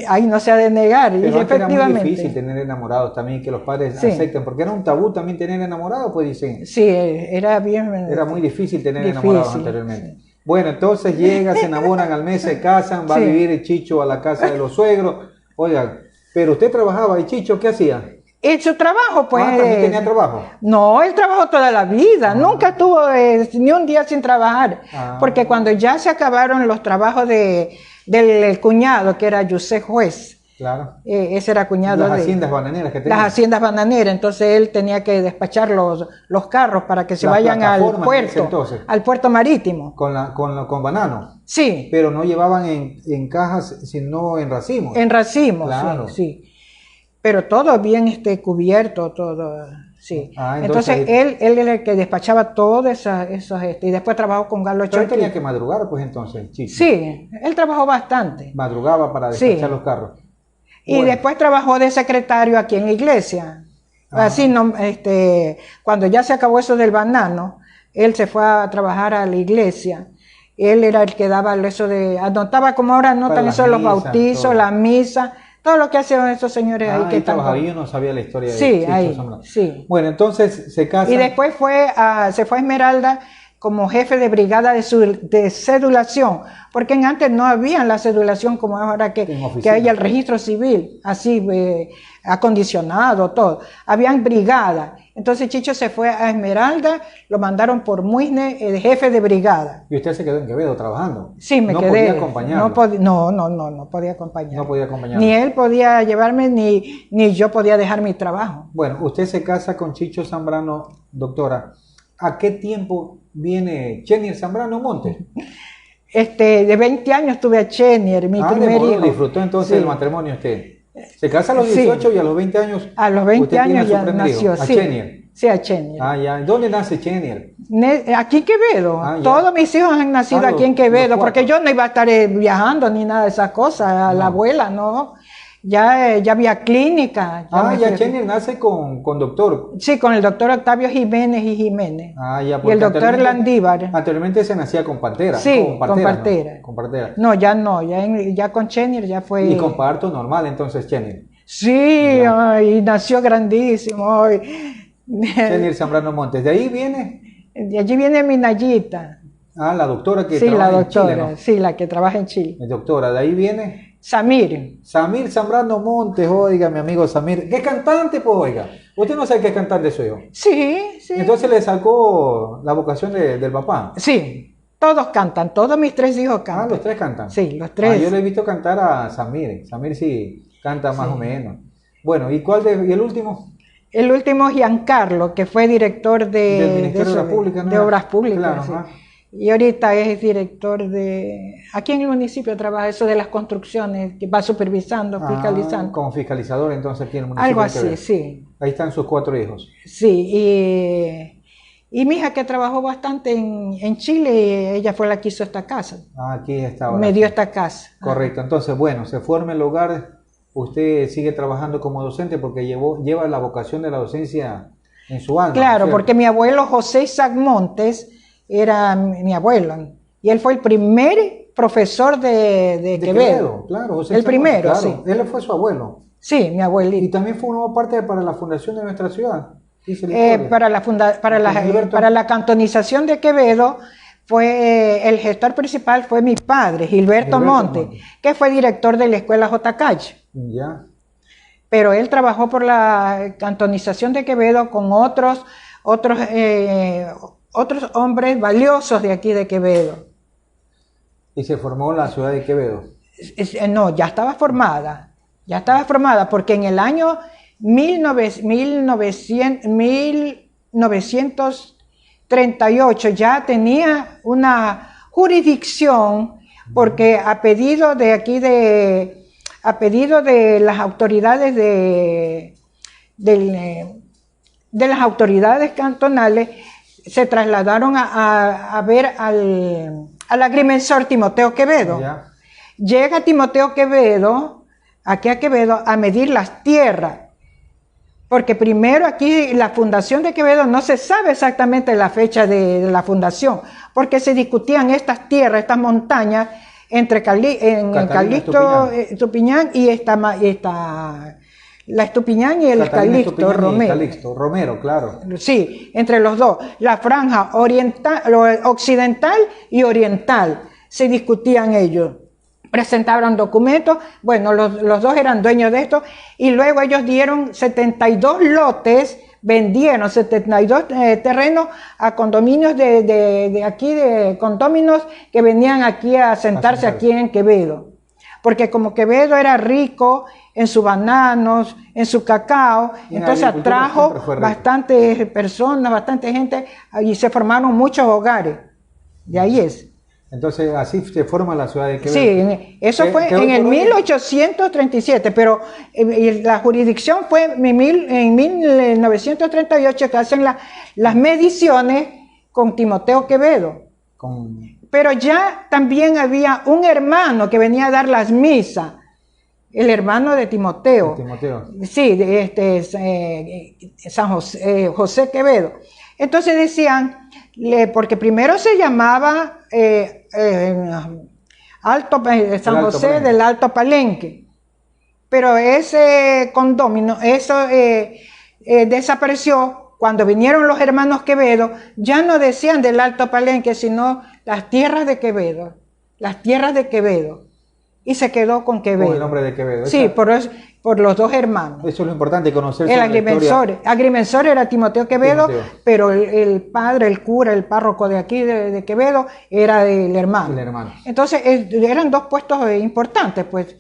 ahí no se ha de negar. Pero y efectivamente. Era muy difícil tener enamorados también, que los padres acepten, porque era un tabú también tener enamorados, pues dicen. Sí, era bien. Era muy difícil tener enamorados anteriormente. Sí. Bueno, entonces llega, se enamoran al mes, se casan, va a vivir el Chicho a la casa de los suegros. Oiga, pero usted trabajaba y Chicho, ¿qué hacía? En su trabajo, pues. ¿También tenía trabajo? No, él trabajó toda la vida, nunca estuvo ni un día sin trabajar, porque cuando ya se acabaron los trabajos del cuñado, que era José Juez, claro. Ese era cuñado de las haciendas bananeras que tenía. Las haciendas bananeras, entonces él tenía que despachar los carros para que se vayan al puerto marítimo. Con banano. Sí. Pero no llevaban en cajas, sino en racimos. En racimos, claro. Sí. Pero todo bien cubierto, todo, sí. Entonces él era el que despachaba todo y después trabajó con Galo Chotti. Pero él tenía que madrugar, pues entonces, Chicho. Sí, él trabajó bastante. Madrugaba para despachar los carros. Y después trabajó de secretario aquí en la iglesia. Así, cuando ya se acabó eso del banano, él se fue a trabajar a la iglesia. Él era el que daba eso anotaba como ahora anotan eso los bautizos, todo. La misa. Todo lo que hacen esos señores ahí que están. Yo no sabía la historia de Chicho. Sí. Bueno, entonces se casa. Y después se fue a Esmeralda como jefe de brigada de cedulación, porque antes no había la cedulación como ahora que hay el registro civil, así acondicionado, todo. Habían brigada. Entonces Chicho se fue a Esmeralda, lo mandaron por Muisne, jefe de brigada. ¿Y usted se quedó en Quevedo trabajando? Sí, me quedé. ¿No podía acompañarlo? No podía acompañarlo. No podía acompañarlo. Ni él podía llevarme, ni yo podía dejar mi trabajo. Bueno, usted se casa con Chicho Zambrano, doctora. ¿A qué tiempo viene Chenier Zambrano Montes? De 20 años tuve a Chenier, mi primer hijo. ¿Disfrutó entonces el matrimonio usted? ¿Se casa a los 18 y a los 20 años? A los 20 años ya nació, ¿A Chenier? Sí, a Chenier. Ah, ya. ¿Dónde nace Chenier? Aquí en Quevedo. Todos mis hijos han nacido aquí en Quevedo, porque yo no iba a estar viajando ni nada de esas cosas. La abuela, no. Ya había clínica. Ya Chenier nace con doctor. Sí, con el doctor Octavio Jiménez y Jiménez. Ya. Y el doctor Landívar. Anteriormente se nacía con Partera. Sí, con Partera. ¿No? Con Partera. No, ya no. Ya con Chenier ya fue. Y con parto normal entonces Chenier. Sí, y nació grandísimo. Chenier Zambrano Montes. ¿De ahí viene? De allí viene mi Nayita. La doctora que trabaja en Chile, ¿no? Sí, la que trabaja en Chile. Doctora, ¿de ahí viene? Samir Zambrano Montes, oiga, mi amigo Samir. ¿Qué es cantante, pues, oiga? ¿Usted no sabe qué es cantante su hijo? Sí. Entonces le sacó la vocación del papá. Sí, todos cantan, todos mis 3 hijos cantan. ¿Los 3 cantan? Sí, los 3. Yo le he visto cantar a Samir. Samir sí canta más o menos. Bueno, ¿y y el último? El último, Giancarlo, que fue director del Ministerio de Obras Públicas, ¿no? De Obras Públicas, claro, sí. Ajá. Y ahorita es director aquí en el municipio trabaja eso de las construcciones, que va supervisando, fiscalizando. Como fiscalizador entonces aquí en el municipio. Algo así, sí. Ahí están sus 4 hijos. Sí, y mi hija que trabajó bastante en Chile, ella fue la que hizo esta casa. Aquí está ahora. Me dio esta casa. Correcto, entonces bueno, se forma el hogar, usted sigue trabajando como docente porque lleva la vocación de la docencia en su alma. Claro, ¿no? Porque mi abuelo José Isaac Montes era mi abuelo, y él fue el primer profesor de Quevedo. Claro, José el Isaac primero, Montes, claro. sí. Él fue su abuelo. Sí, mi abuelito. Y también formó parte para la fundación de nuestra ciudad. Para la cantonización de Quevedo, el gestor principal fue mi padre, Gilberto Montes, que fue director de la escuela J. Calle. Ya. Pero él trabajó por la cantonización de Quevedo con otros hombres valiosos de aquí de Quevedo. ¿Y se formó la ciudad de Quevedo? No, ya estaba formada porque en el año 1938 ya tenía una jurisdicción, porque a pedido de las autoridades de las autoridades cantonales, se trasladaron a ver al agrimensor Timoteo Quevedo. Ya. Llega Timoteo Quevedo, aquí a Quevedo, a medir las tierras. Porque primero aquí la fundación de Quevedo no se sabe exactamente la fecha de la fundación, porque se discutían estas tierras, estas montañas, entre Calixto Estupiñán y la Estupiñán y el Calixto Romero. Calixto Romero, claro. Sí, entre los dos. La franja occidental y oriental se discutían ellos. Presentaron documentos, bueno, los dos eran dueños de esto, y luego ellos dieron 72 lotes, vendieron 72 terrenos a condominios de aquí, de condóminos que venían aquí a sentarse aquí en Quevedo. Porque como Quevedo era rico en sus bananos, en su cacao, entonces atrajo bastantes personas, bastante gente, y se formaron muchos hogares. De ahí es. Entonces así se forma la ciudad de Quevedo. Sí, eso fue en el 1837, pero la jurisdicción fue en 1938 que hacen las mediciones con Timoteo Quevedo. Pero ya también había un hermano que venía a dar las misas, el hermano de Timoteo. Sí, San José, José Quevedo. Entonces decían, porque primero se llamaba San José del Alto Palenque, pero ese condominio, eso desapareció cuando vinieron los hermanos Quevedo, ya no decían del Alto Palenque, sino las tierras de Quevedo, las tierras de Quevedo. Y se quedó con Quevedo. Con el nombre de Quevedo. Sí, por los dos hermanos. Eso es lo importante, conocer El agrimensor era Timoteo Quevedo, pero el padre, el cura, el párroco de aquí de Quevedo era el hermano. El hermano. Entonces eran dos puestos importantes, pues.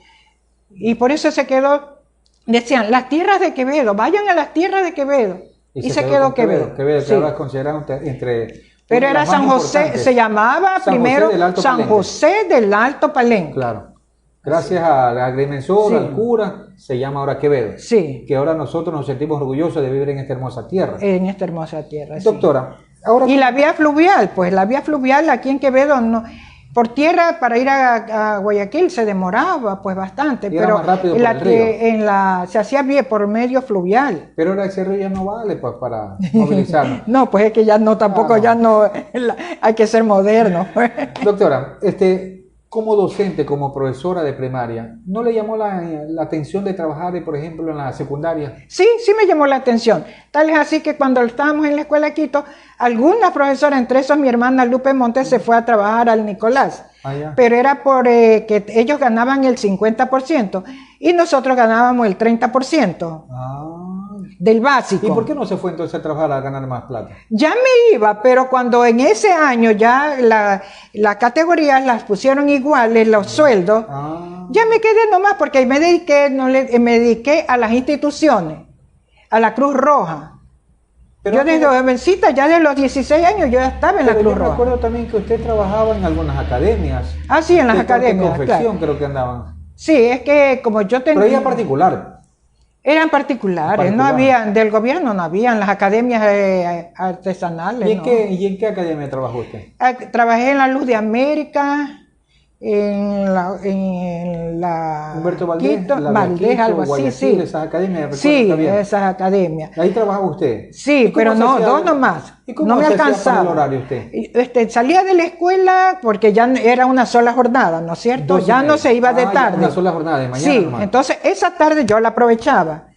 Y por eso se quedó, decían, las tierras de Quevedo, vayan a las tierras de Quevedo. Y se quedó Quevedo. Quevedo, sí. que ahora es considerado entre... Pero era San José, se llamaba primero San José del Alto Palenque. Claro. Gracias al agrimensor, sí. al cura, se llama ahora Quevedo. Sí. Que ahora nosotros nos sentimos orgullosos de vivir en esta hermosa tierra. En esta hermosa tierra, Doctora, sí. ahora... Y la vía fluvial, pues la vía fluvial aquí en Quevedo, no, por tierra para ir a Guayaquil se demoraba pues bastante, pero más rápido por el río. Se hacía bien por medio fluvial. Pero ahora ese río ya no vale pues para movilizarnos. No, pues es que ya no, tampoco ya no, hay que ser moderno. Doctora, como docente, como profesora de primaria, ¿no le llamó la atención de trabajar, por ejemplo, en la secundaria? Sí, sí me llamó la atención. Tal es así que cuando estábamos en la escuela de Quito, algunas profesoras, entre esos mi hermana Lupe Montes, se fue a trabajar al Nicolás. Pero era por que ellos ganaban el 50% y nosotros ganábamos el 30%. Del básico. ¿Y por qué no se fue entonces a trabajar a ganar más plata? Ya me iba, pero cuando en ese año ya las categorías las pusieron iguales, los sueldos, ya me quedé nomás porque me dediqué a las instituciones, a la Cruz Roja. Pero yo desde jovencita, ya de los 16 años, yo ya estaba en la Cruz Roja. Yo me acuerdo también que usted trabajaba en algunas academias. Ah, sí, en las academias. Confección, claro. Creo que andaban. Sí, es que como yo tenía... Pero ella particular. Eran particulares, no habían, del gobierno no habían, las academias artesanales. ¿Y en qué academia trabajó usted? Trabajé en la Luz de América, en la Humberto Valdés, Quito, Valdés, algo así, Guayaquil, sí. Esas academias. Sí, esas academias. ¿Ahí trabajaba usted? Sí, pero no, dos nomás. ¿Y cómo no me alcanzaba. El horario usted? Salía de la escuela porque ya era una sola jornada, ¿no es cierto? Ya no se iba de tarde. Una sola jornada, de mañana. Sí, nomás. entonces esa tarde yo la aprovechaba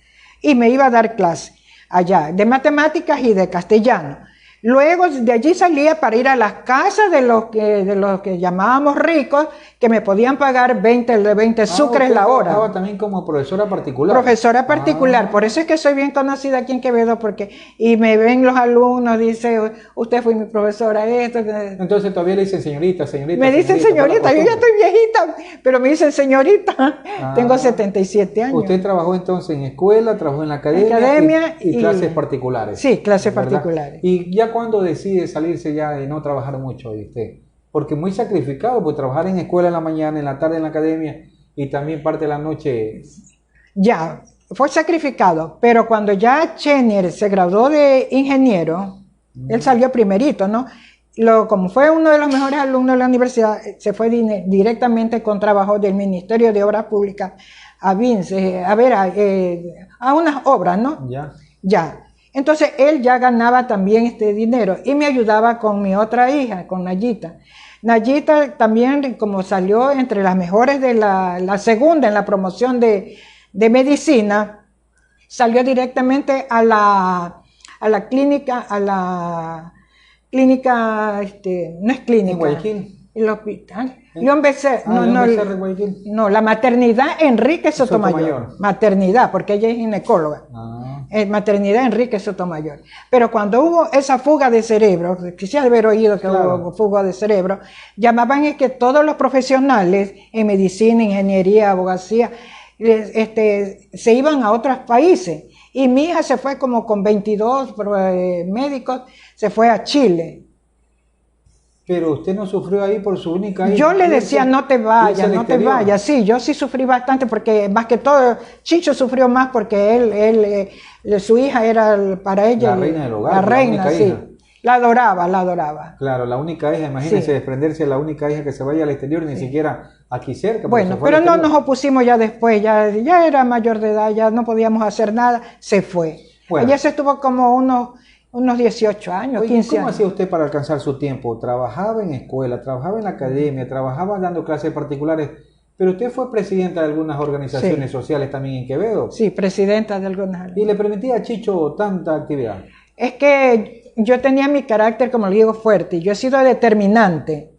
y me iba a dar clase allá, de matemáticas y de castellano. Luego de allí salía para ir a las casas de los que llamábamos ricos, que me podían pagar 20 sucres la hora. Trabajaba también como profesora particular. Profesora particular, por eso es que soy bien conocida aquí en Quevedo, y me ven los alumnos, dice, usted fue mi profesora, esto. Entonces todavía le dicen señorita. Me dicen señorita, yo ya estoy viejita, pero me dicen señorita. Tengo 77 años. Usted trabajó entonces en escuela, trabajó en la academia y clases particulares. Sí, clases ¿verdad? Particulares. Y ya cuando decide salirse ya y no trabajar mucho, ¿viste? Porque muy sacrificado, pues trabajar en escuela en la mañana, en la tarde en la academia y también parte de la noche. Ya, fue sacrificado, pero cuando ya Chenier se graduó de ingeniero, él salió primerito, ¿no? Como fue uno de los mejores alumnos de la universidad, se fue directamente con trabajo del Ministerio de Obras Públicas a Vince, a unas obras, ¿no? Ya. Entonces él ya ganaba también este dinero y me ayudaba con mi otra hija, con Nayita. Nayita también, como salió entre las mejores de la segunda en la promoción de medicina, salió directamente a la clínica, no es clínica. ¿En Guayaquil? El hospital. No, la maternidad Enrique Sotomayor. Maternidad, porque ella es ginecóloga. Maternidad Enrique Sotomayor. Pero cuando hubo esa fuga de cerebro, quisiera haber oído que hubo fuga de cerebro, llamaban es que todos los profesionales en medicina, ingeniería, abogacía, se iban a otros países. Y mi hija se fue como con 22 médicos, se fue a Chile. Pero usted no sufrió ahí por su única hija. Yo le decía, no te vayas. Sí, yo sí sufrí bastante porque más que todo, Chicho sufrió más porque su hija era para ella. La reina del hogar. La reina, sí. Hija. La adoraba. Claro, la única hija, imagínese desprenderse de la única hija que se vaya al exterior, ni siquiera aquí cerca. Bueno, pero no nos opusimos ya después, ya era mayor de edad, ya no podíamos hacer nada, se fue. Bueno. Ella se estuvo como unos 18 años, 15 años. ¿Cómo hacía usted para alcanzar su tiempo? Trabajaba en escuela, trabajaba en la academia, trabajaba dando clases particulares, pero usted fue presidenta de algunas organizaciones sociales también en Quevedo. Sí, presidenta de algunas. ¿Y le permitía a Chicho tanta actividad? Es que yo tenía mi carácter, como le digo, fuerte. Yo he sido determinante.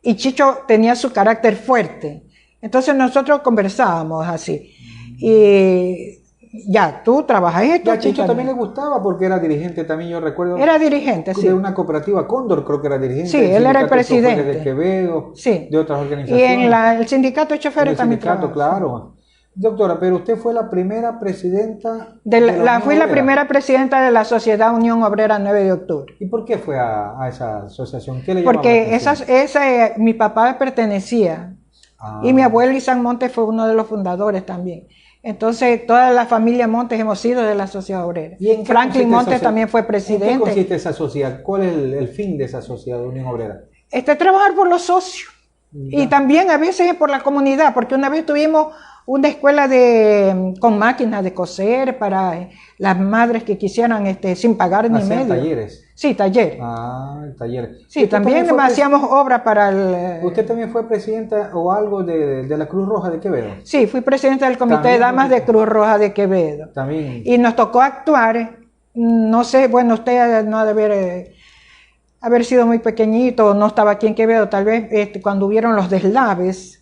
Y Chicho tenía su carácter fuerte. Entonces nosotros conversábamos así. Y ya, tú trabajas esto. Y a Chicho también le gustaba porque era dirigente también, yo recuerdo. Era dirigente, sí. De una cooperativa Cóndor, creo que era dirigente. Sí, él era el presidente. De Quevedo, sí. de otras organizaciones. Y en el sindicato de choferes también trabajó. Claro. Doctora, pero usted fue la primera presidenta fui la primera presidenta de la Sociedad Unión Obrera 9 de octubre. ¿Y por qué fue a esa asociación? ¿Qué le llamaba Porque mi papá pertenecía y mi abuelo Isaac Montes fue uno de los fundadores también. Entonces, toda la familia Montes hemos sido de la Sociedad Obrera. ¿Y Franklin Montes también fue presidente. ¿En qué consiste esa sociedad? ¿Cuál es el fin de esa sociedad de Unión Obrera? Trabajar por los socios. Ya. Y también a veces por la comunidad, porque una vez tuvimos una escuela con máquinas de coser para las madres que quisieran sin pagar ni medio. ¿Talleres? Sí, talleres. Talleres. Sí, también hacíamos obra para el... ¿Usted también fue presidenta o algo de la Cruz Roja de Quevedo? Sí, fui presidenta del Comité de Damas de Cruz Roja de Quevedo. También. Y nos tocó actuar, no sé, bueno, usted no ha de haber sido muy pequeñito, no estaba aquí en Quevedo, tal vez cuando hubieron los deslaves.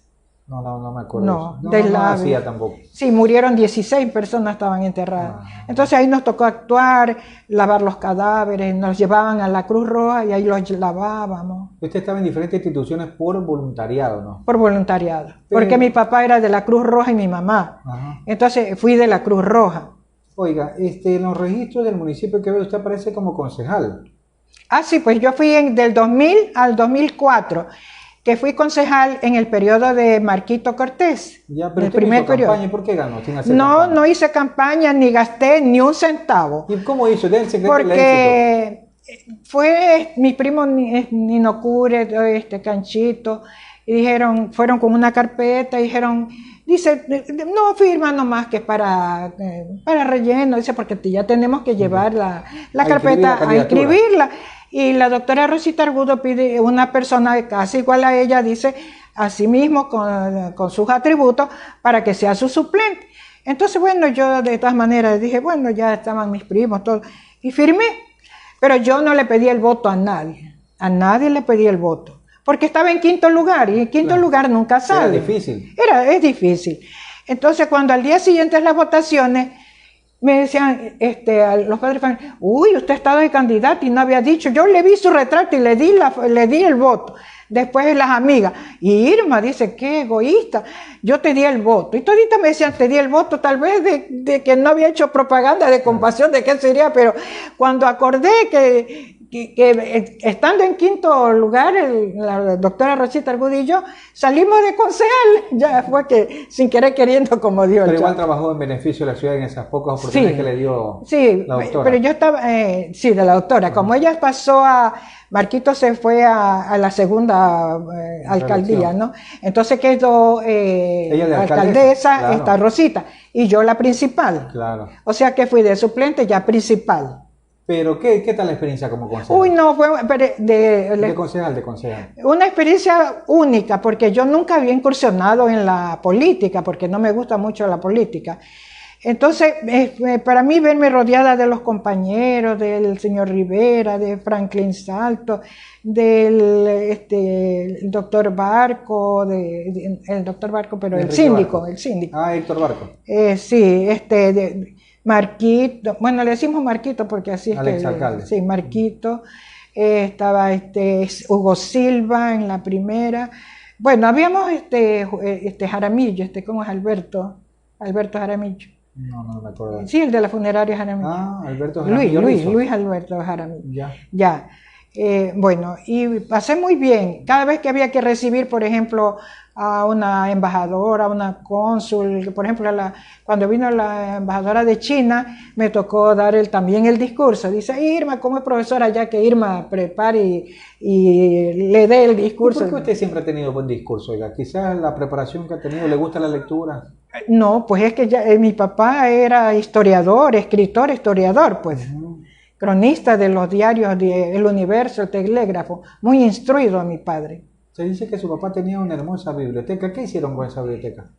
No me acuerdo. No hacía tampoco. Sí, murieron 16 personas, estaban enterradas. Entonces ahí nos tocó actuar, lavar los cadáveres, nos llevaban a la Cruz Roja y ahí los lavábamos. Usted estaba en diferentes instituciones por voluntariado, ¿no? Por voluntariado, porque mi papá era de la Cruz Roja y mi mamá. Entonces fui de la Cruz Roja. Oiga, en los registros del municipio de Quevedo usted aparece como concejal. Sí, pues yo fui del 2000 al 2004. Que fui concejal en el periodo de Marquito Cortés. Ya, pero el primer periodo. ¿Campaña? ¿Por qué ganó? Sin hacer campaña. No hice campaña ni gasté ni un centavo. ¿Y cómo hizo? ¿Del secreto Porque fue mi primo Nino Cure, Canchito, y fueron con una carpeta y dijeron, dice, no firma nomás que para relleno, dice, porque ya tenemos que llevar la carpeta a inscribirla. Y la doctora Rosita Argudo pide una persona casi igual a ella, dice, a sí mismo con sus atributos, para que sea su suplente. Entonces, bueno, yo de todas maneras dije, bueno, ya estaban mis primos, todo, y firmé. Pero yo no le pedí el voto a nadie le pedí el voto, porque estaba en quinto lugar, y en quinto lugar nunca sale. Era difícil. Es difícil. Entonces, cuando al día siguiente de las votaciones, me decían los padres, uy, usted estaba de candidato y no había dicho. Yo le vi su retrato y le di el voto. Después las amigas, y Irma dice, qué egoísta, yo te di el voto. Y toditas me decían, te di el voto, tal vez de que no había hecho propaganda de compasión, de qué sería, pero cuando acordé que estando en quinto lugar, la doctora Rosita Argudo y yo salimos de concejal, ya fue que sin querer queriendo como Dios. Pero igual trabajó en beneficio de la ciudad en esas pocas oportunidades que le dio la doctora. Pero yo estaba, de la doctora, como ella pasó Marquito se fue a la segunda alcaldía, ¿no? Entonces quedó ella alcaldesa, claro. Está Rosita, y yo la principal. Claro. O sea que fui de suplente ya principal. Pero, ¿qué tal la experiencia como concejal? Uy, no, fue de concejal. Una experiencia única, porque yo nunca había incursionado en la política, porque no me gusta mucho la política. Entonces, para mí verme rodeada de los compañeros, del señor Rivera, de Franklin Salto, del doctor Barco, el doctor Barco, pero el síndico. Héctor Barco. Sí, Marquito, bueno, le decimos Marquito porque así es. Alex alcalde. Sí, Marquito. Estaba Hugo Silva en la primera. Bueno, habíamos Jaramillo, ¿cómo es Alberto? Alberto Jaramillo. No me acuerdo. Sí, el de la funeraria Jaramillo. Alberto Jaramillo. Luis Alberto Jaramillo. Ya. Bueno, y pasé muy bien. Cada vez que había que recibir, por ejemplo, a una embajadora, a una cónsul, por ejemplo, cuando vino la embajadora de China, me tocó dar también el discurso. Dice, Irma, como es profesora, ya que Irma prepare y le dé el discurso. ¿Por qué usted siempre ha tenido buen discurso? Oiga? Quizás la preparación que ha tenido, ¿le gusta la lectura? No, pues es que mi papá era historiador, pues. Cronista de los diarios de El Universo, El Telégrafo, muy instruido mi padre. Se dice que su papá tenía una hermosa biblioteca. ¿Qué hicieron con esa biblioteca?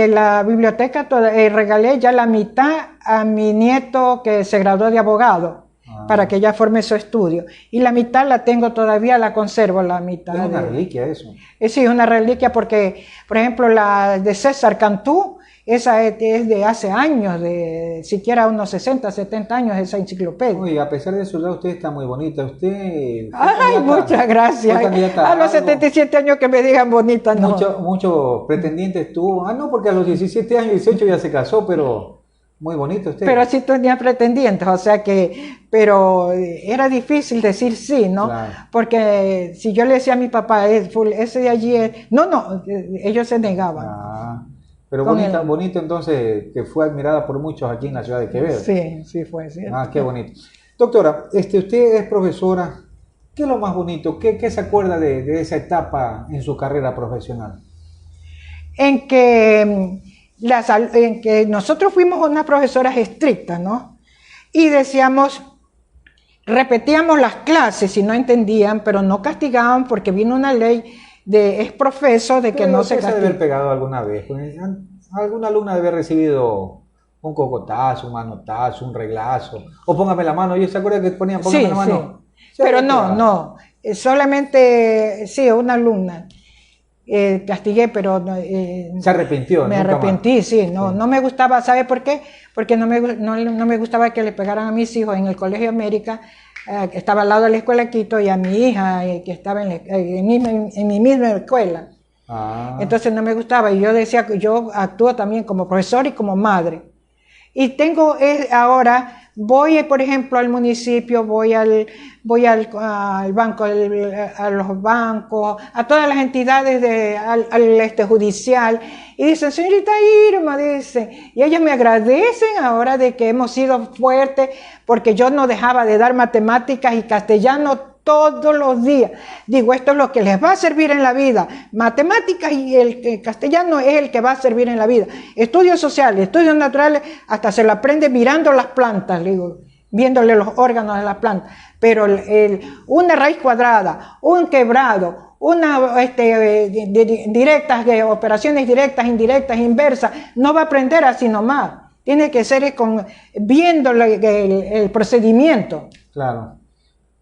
La biblioteca regalé ya la mitad a mi nieto que se graduó de abogado. para que ella forme su estudio. Y la mitad la tengo todavía, la conservo, la mitad. Es una reliquia eso. Sí, es una reliquia porque, por ejemplo, la de César Cantú, esa es de hace años, de siquiera unos 60, 70 años, esa enciclopedia. Uy, a pesar de su edad, usted está muy bonita. Usted... Ay, muchas gracias. A los 77 años que me digan bonita, no. Muchos pretendientes tuvo. Ah, no, porque a los 17 años, 18 ya se casó, pero muy bonito usted. Pero sí tenía pretendientes, o sea que, pero era difícil decir sí, ¿no? Claro. Porque si yo le decía a mi papá, ese de allí es... No, ellos se negaban. Ah. Pero bonito entonces, que fue admirada por muchos aquí en la ciudad de Quevedo. Sí, fue cierto. Ah, qué bonito. Doctora, usted es profesora. ¿Qué es lo más bonito? ¿Qué se acuerda de esa etapa en su carrera profesional? En que nosotros fuimos unas profesoras estrictas, ¿no? Y repetíamos las clases si no entendían, pero no castigaban porque vino una ley de exprofeso de que no se castiga. ¿Se debe haber pegado alguna vez? ¿Alguna alumna debe haber recibido un cocotazo, un manotazo, un reglazo? O póngame la mano. ¿Y se acuerda que ponían póngame la mano? Sí. Pero no. Solamente, sí, una alumna. Castigué, pero... ¿Se arrepintió? Me arrepentí, sí. No me gustaba, ¿sabe por qué? Porque no me gustaba que le pegaran a mis hijos en el Colegio América, que estaba al lado de la escuela Quito, y a mi hija, que estaba en mi misma escuela. Entonces no me gustaba, y yo decía que yo actúo también como profesor y como madre. Y ahora, voy por ejemplo al municipio, voy al banco, a los bancos, a todas las entidades al judicial, y dicen, señorita Irma, dice, y ellas me agradecen ahora de que hemos sido fuertes, porque yo no dejaba de dar matemáticas y castellano todos los días. Digo, esto es lo que les va a servir en la vida. Matemáticas y el castellano es el que va a servir en la vida. Estudios sociales, estudios naturales, hasta se lo aprende mirando las plantas, digo, viéndole los órganos de las plantas. Pero una raíz cuadrada, un quebrado, operaciones directas, indirectas, inversas, no va a aprender así nomás. Tiene que ser viendo el procedimiento. Claro.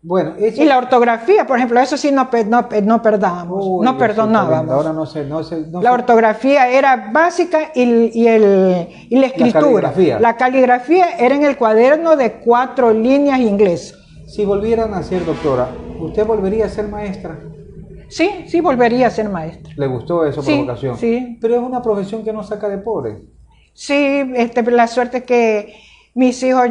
Bueno, y la ortografía, por ejemplo, eso sí no perdábamos, no perdonábamos. Ahora no sé. La ortografía era básica y la escritura. La caligrafía era en el cuaderno de 4 líneas inglés. Si volvieran a ser doctora, ¿usted volvería a ser maestra? Sí, volvería a ser maestra. ¿Le gustó eso por vocación? Sí. Pero es una profesión que no saca de pobre. Sí, la suerte es que mis hijos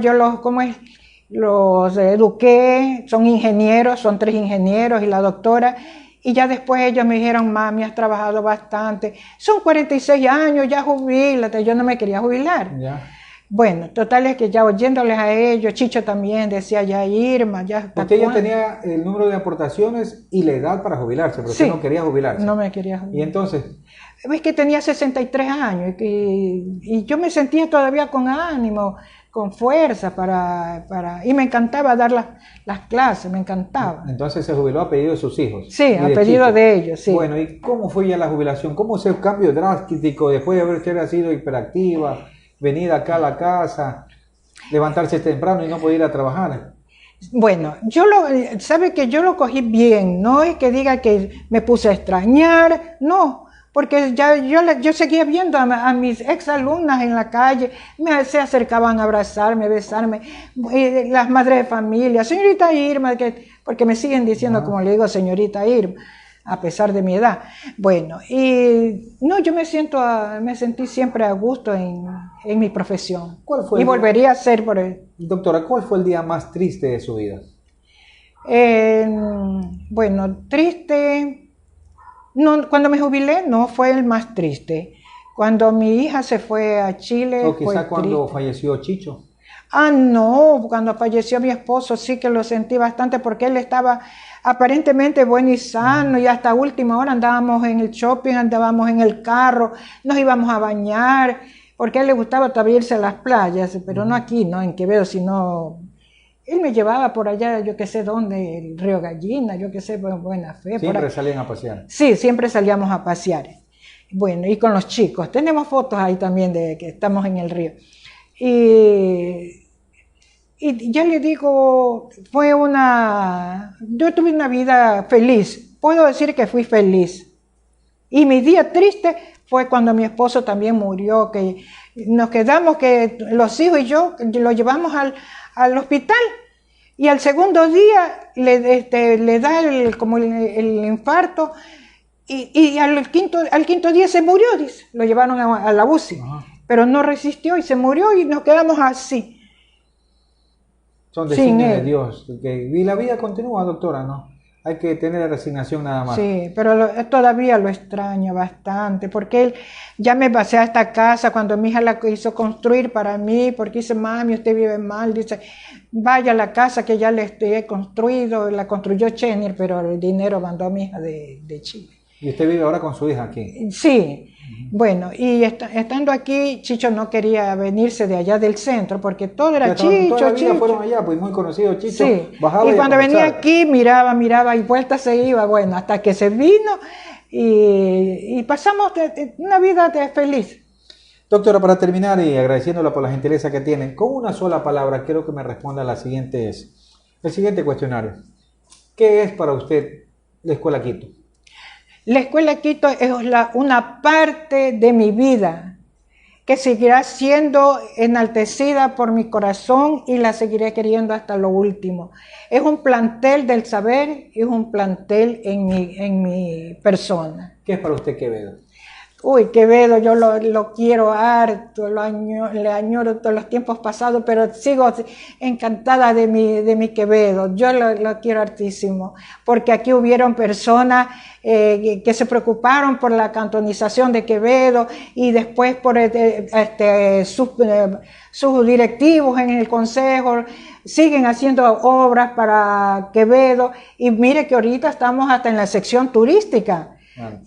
los eduqué, son ingenieros, son 3 ingenieros y la doctora, y ya después ellos me dijeron, mami, has trabajado bastante, son 46 años, ya jubílate. Yo no me quería jubilar. Ya. Bueno, total es que ya oyéndoles a ellos, Chicho también decía, ya Irma, ya... Usted ya tenía el número de aportaciones y la edad para jubilarse, pero usted no quería jubilarse. No me quería jubilar. ¿Y entonces? Es que tenía 63 años y yo me sentía todavía con ánimo, con fuerza y me encantaba dar las clases, me encantaba. Entonces se jubiló a pedido de sus hijos. Sí, a pedido de ellos, sí. Bueno, ¿y cómo fue ya la jubilación? ¿Cómo fue el cambio drástico después de haber sido hiperactiva, venir acá a la casa, levantarse temprano y no poder ir a trabajar? Bueno, sabe que yo lo cogí bien, no es que diga que me puse a extrañar, no. Porque yo seguía viendo a mis exalumnas en la calle, se acercaban a abrazarme, besarme, las madres de familia, señorita Irma, porque me siguen diciendo, como le digo, señorita Irma, a pesar de mi edad. Bueno, y no, yo me sentí siempre a gusto en mi profesión. ¿Cuál fue volvería a ser por él. Doctora, ¿cuál fue el día más triste de su vida? Bueno, triste... No, cuando me jubilé no fue el más triste. Cuando mi hija se fue a Chile. O quizá cuando falleció Chicho. No, cuando falleció mi esposo sí que lo sentí bastante porque él estaba aparentemente bueno y sano y hasta última hora andábamos en el shopping, andábamos en el carro, nos íbamos a bañar porque a él le gustaba todavía irse a las playas, pero no aquí, no en Quevedo, sino... Él me llevaba por allá, yo qué sé dónde, el Río Gallina, yo qué sé, Buena Fe. ¿Siempre salían a pasear? Sí, siempre salíamos a pasear. Bueno, y con los chicos. Tenemos fotos ahí también de que estamos en el río. Y ya le digo, yo tuve una vida feliz, puedo decir que fui feliz. Y mi día triste fue cuando mi esposo también murió, que nos quedamos, que los hijos y yo lo llevamos al hospital. Y al segundo día le da como el infarto y al quinto día se murió, dice. Lo llevaron a la UCI, pero no resistió y se murió y nos quedamos así. Son designios de Dios. Y la vida continúa, doctora, ¿no? Hay que tener resignación nada más. Sí, pero todavía lo extraño bastante, porque él ya me pasé a esta casa cuando mi hija la quiso construir para mí, porque dice, mami, usted vive mal, dice, vaya a la casa que ya le he construido, la construyó Chenir, pero el dinero mandó a mi hija de Chile. ¿Y usted vive ahora con su hija aquí? Sí. Bueno, y estando aquí, Chicho no quería venirse de allá del centro, porque todo era Chicho, toda la vida Chicho. Fueron allá, pues muy conocido Chicho. Sí, Bajaba y cuando venía aquí, miraba y vuelta se iba, bueno, hasta que se vino y pasamos una vida feliz. Doctora, para terminar y agradeciéndola por la gentileza que tienen, con una sola palabra quiero que me responda el siguiente cuestionario. ¿Qué es para usted la Escuela Quito? La Escuela Quito es una parte de mi vida que seguirá siendo enaltecida por mi corazón y la seguiré queriendo hasta lo último. Es un plantel del saber y es un plantel en mi persona. ¿Qué es para usted Quevedo? Uy, Quevedo, yo lo quiero harto, le añoro todos los tiempos pasados, pero sigo encantada de mi Quevedo. Yo lo quiero hartísimo, porque aquí hubieron personas que se preocuparon por la cantonización de Quevedo y después por sus directivos en el consejo siguen haciendo obras para Quevedo y mire que ahorita estamos hasta en la sección turística.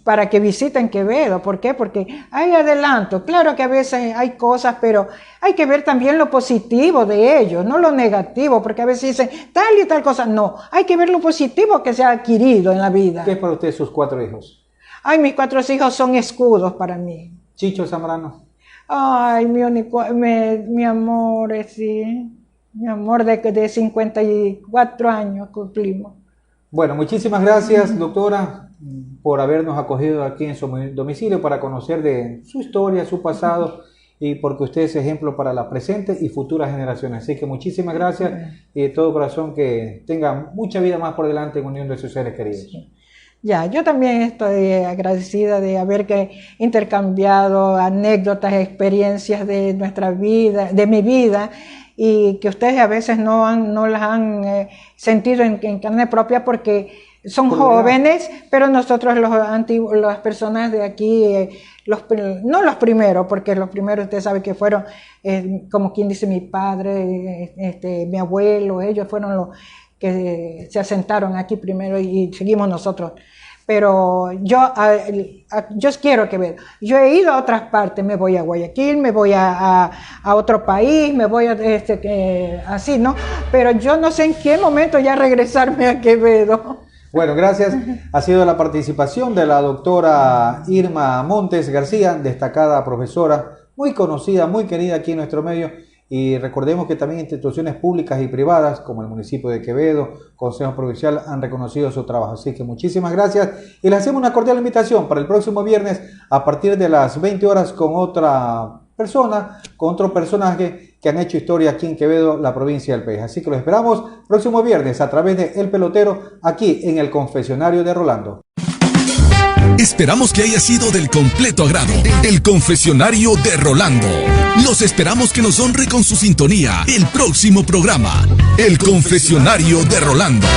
Para que visiten Quevedo. ¿Por qué? Porque hay adelanto. Claro que a veces hay cosas, pero hay que ver también lo positivo de ellos, no lo negativo, porque a veces dicen tal y tal cosa. No, hay que ver lo positivo que se ha adquirido en la vida. ¿Qué es para usted sus 4 hijos? Ay, mis 4 hijos son escudos para mí. Chicho Zambrano. Ay, mi amor, sí. Mi amor de 54 años cumplimos. Bueno, muchísimas gracias, doctora, por habernos acogido aquí en su domicilio para conocer de su historia, su pasado y porque usted es ejemplo para las presentes y futuras generaciones. Así que muchísimas gracias y de todo corazón que tenga mucha vida más por delante en unión de sus seres queridos. Sí. Ya, yo también estoy agradecida de haber intercambiado anécdotas, experiencias de nuestra vida, de mi vida, y que ustedes a veces no las han sentido en carne propia porque son jóvenes, pero nosotros las personas de aquí, no los primeros, porque los primeros ustedes saben que fueron, como quien dice mi padre, mi abuelo, ellos fueron los que se asentaron aquí primero y seguimos nosotros. Pero yo quiero que vean. Yo he ido a otras partes, me voy a Guayaquil, me voy a otro país, me voy así, ¿no? Pero yo no sé en qué momento ya regresarme a Quevedo. Bueno, gracias. Ha sido la participación de la doctora Irma Montes García, destacada profesora, muy conocida, muy querida aquí en nuestro medio. Y recordemos que también instituciones públicas y privadas, como el municipio de Quevedo, Consejo Provincial, han reconocido su trabajo. Así que muchísimas gracias. Y les hacemos una cordial invitación para el próximo viernes a partir de las 20 horas con otra persona, con otro personaje que han hecho historia aquí en Quevedo, la provincia del País. Así que los esperamos próximo viernes a través de El Pelotero, aquí en el Confesionario de Rolando. Esperamos que haya sido del completo agrado. El Confesionario de Rolando. Los esperamos que nos honre con su sintonía el próximo programa. El Confesionario de Rolando.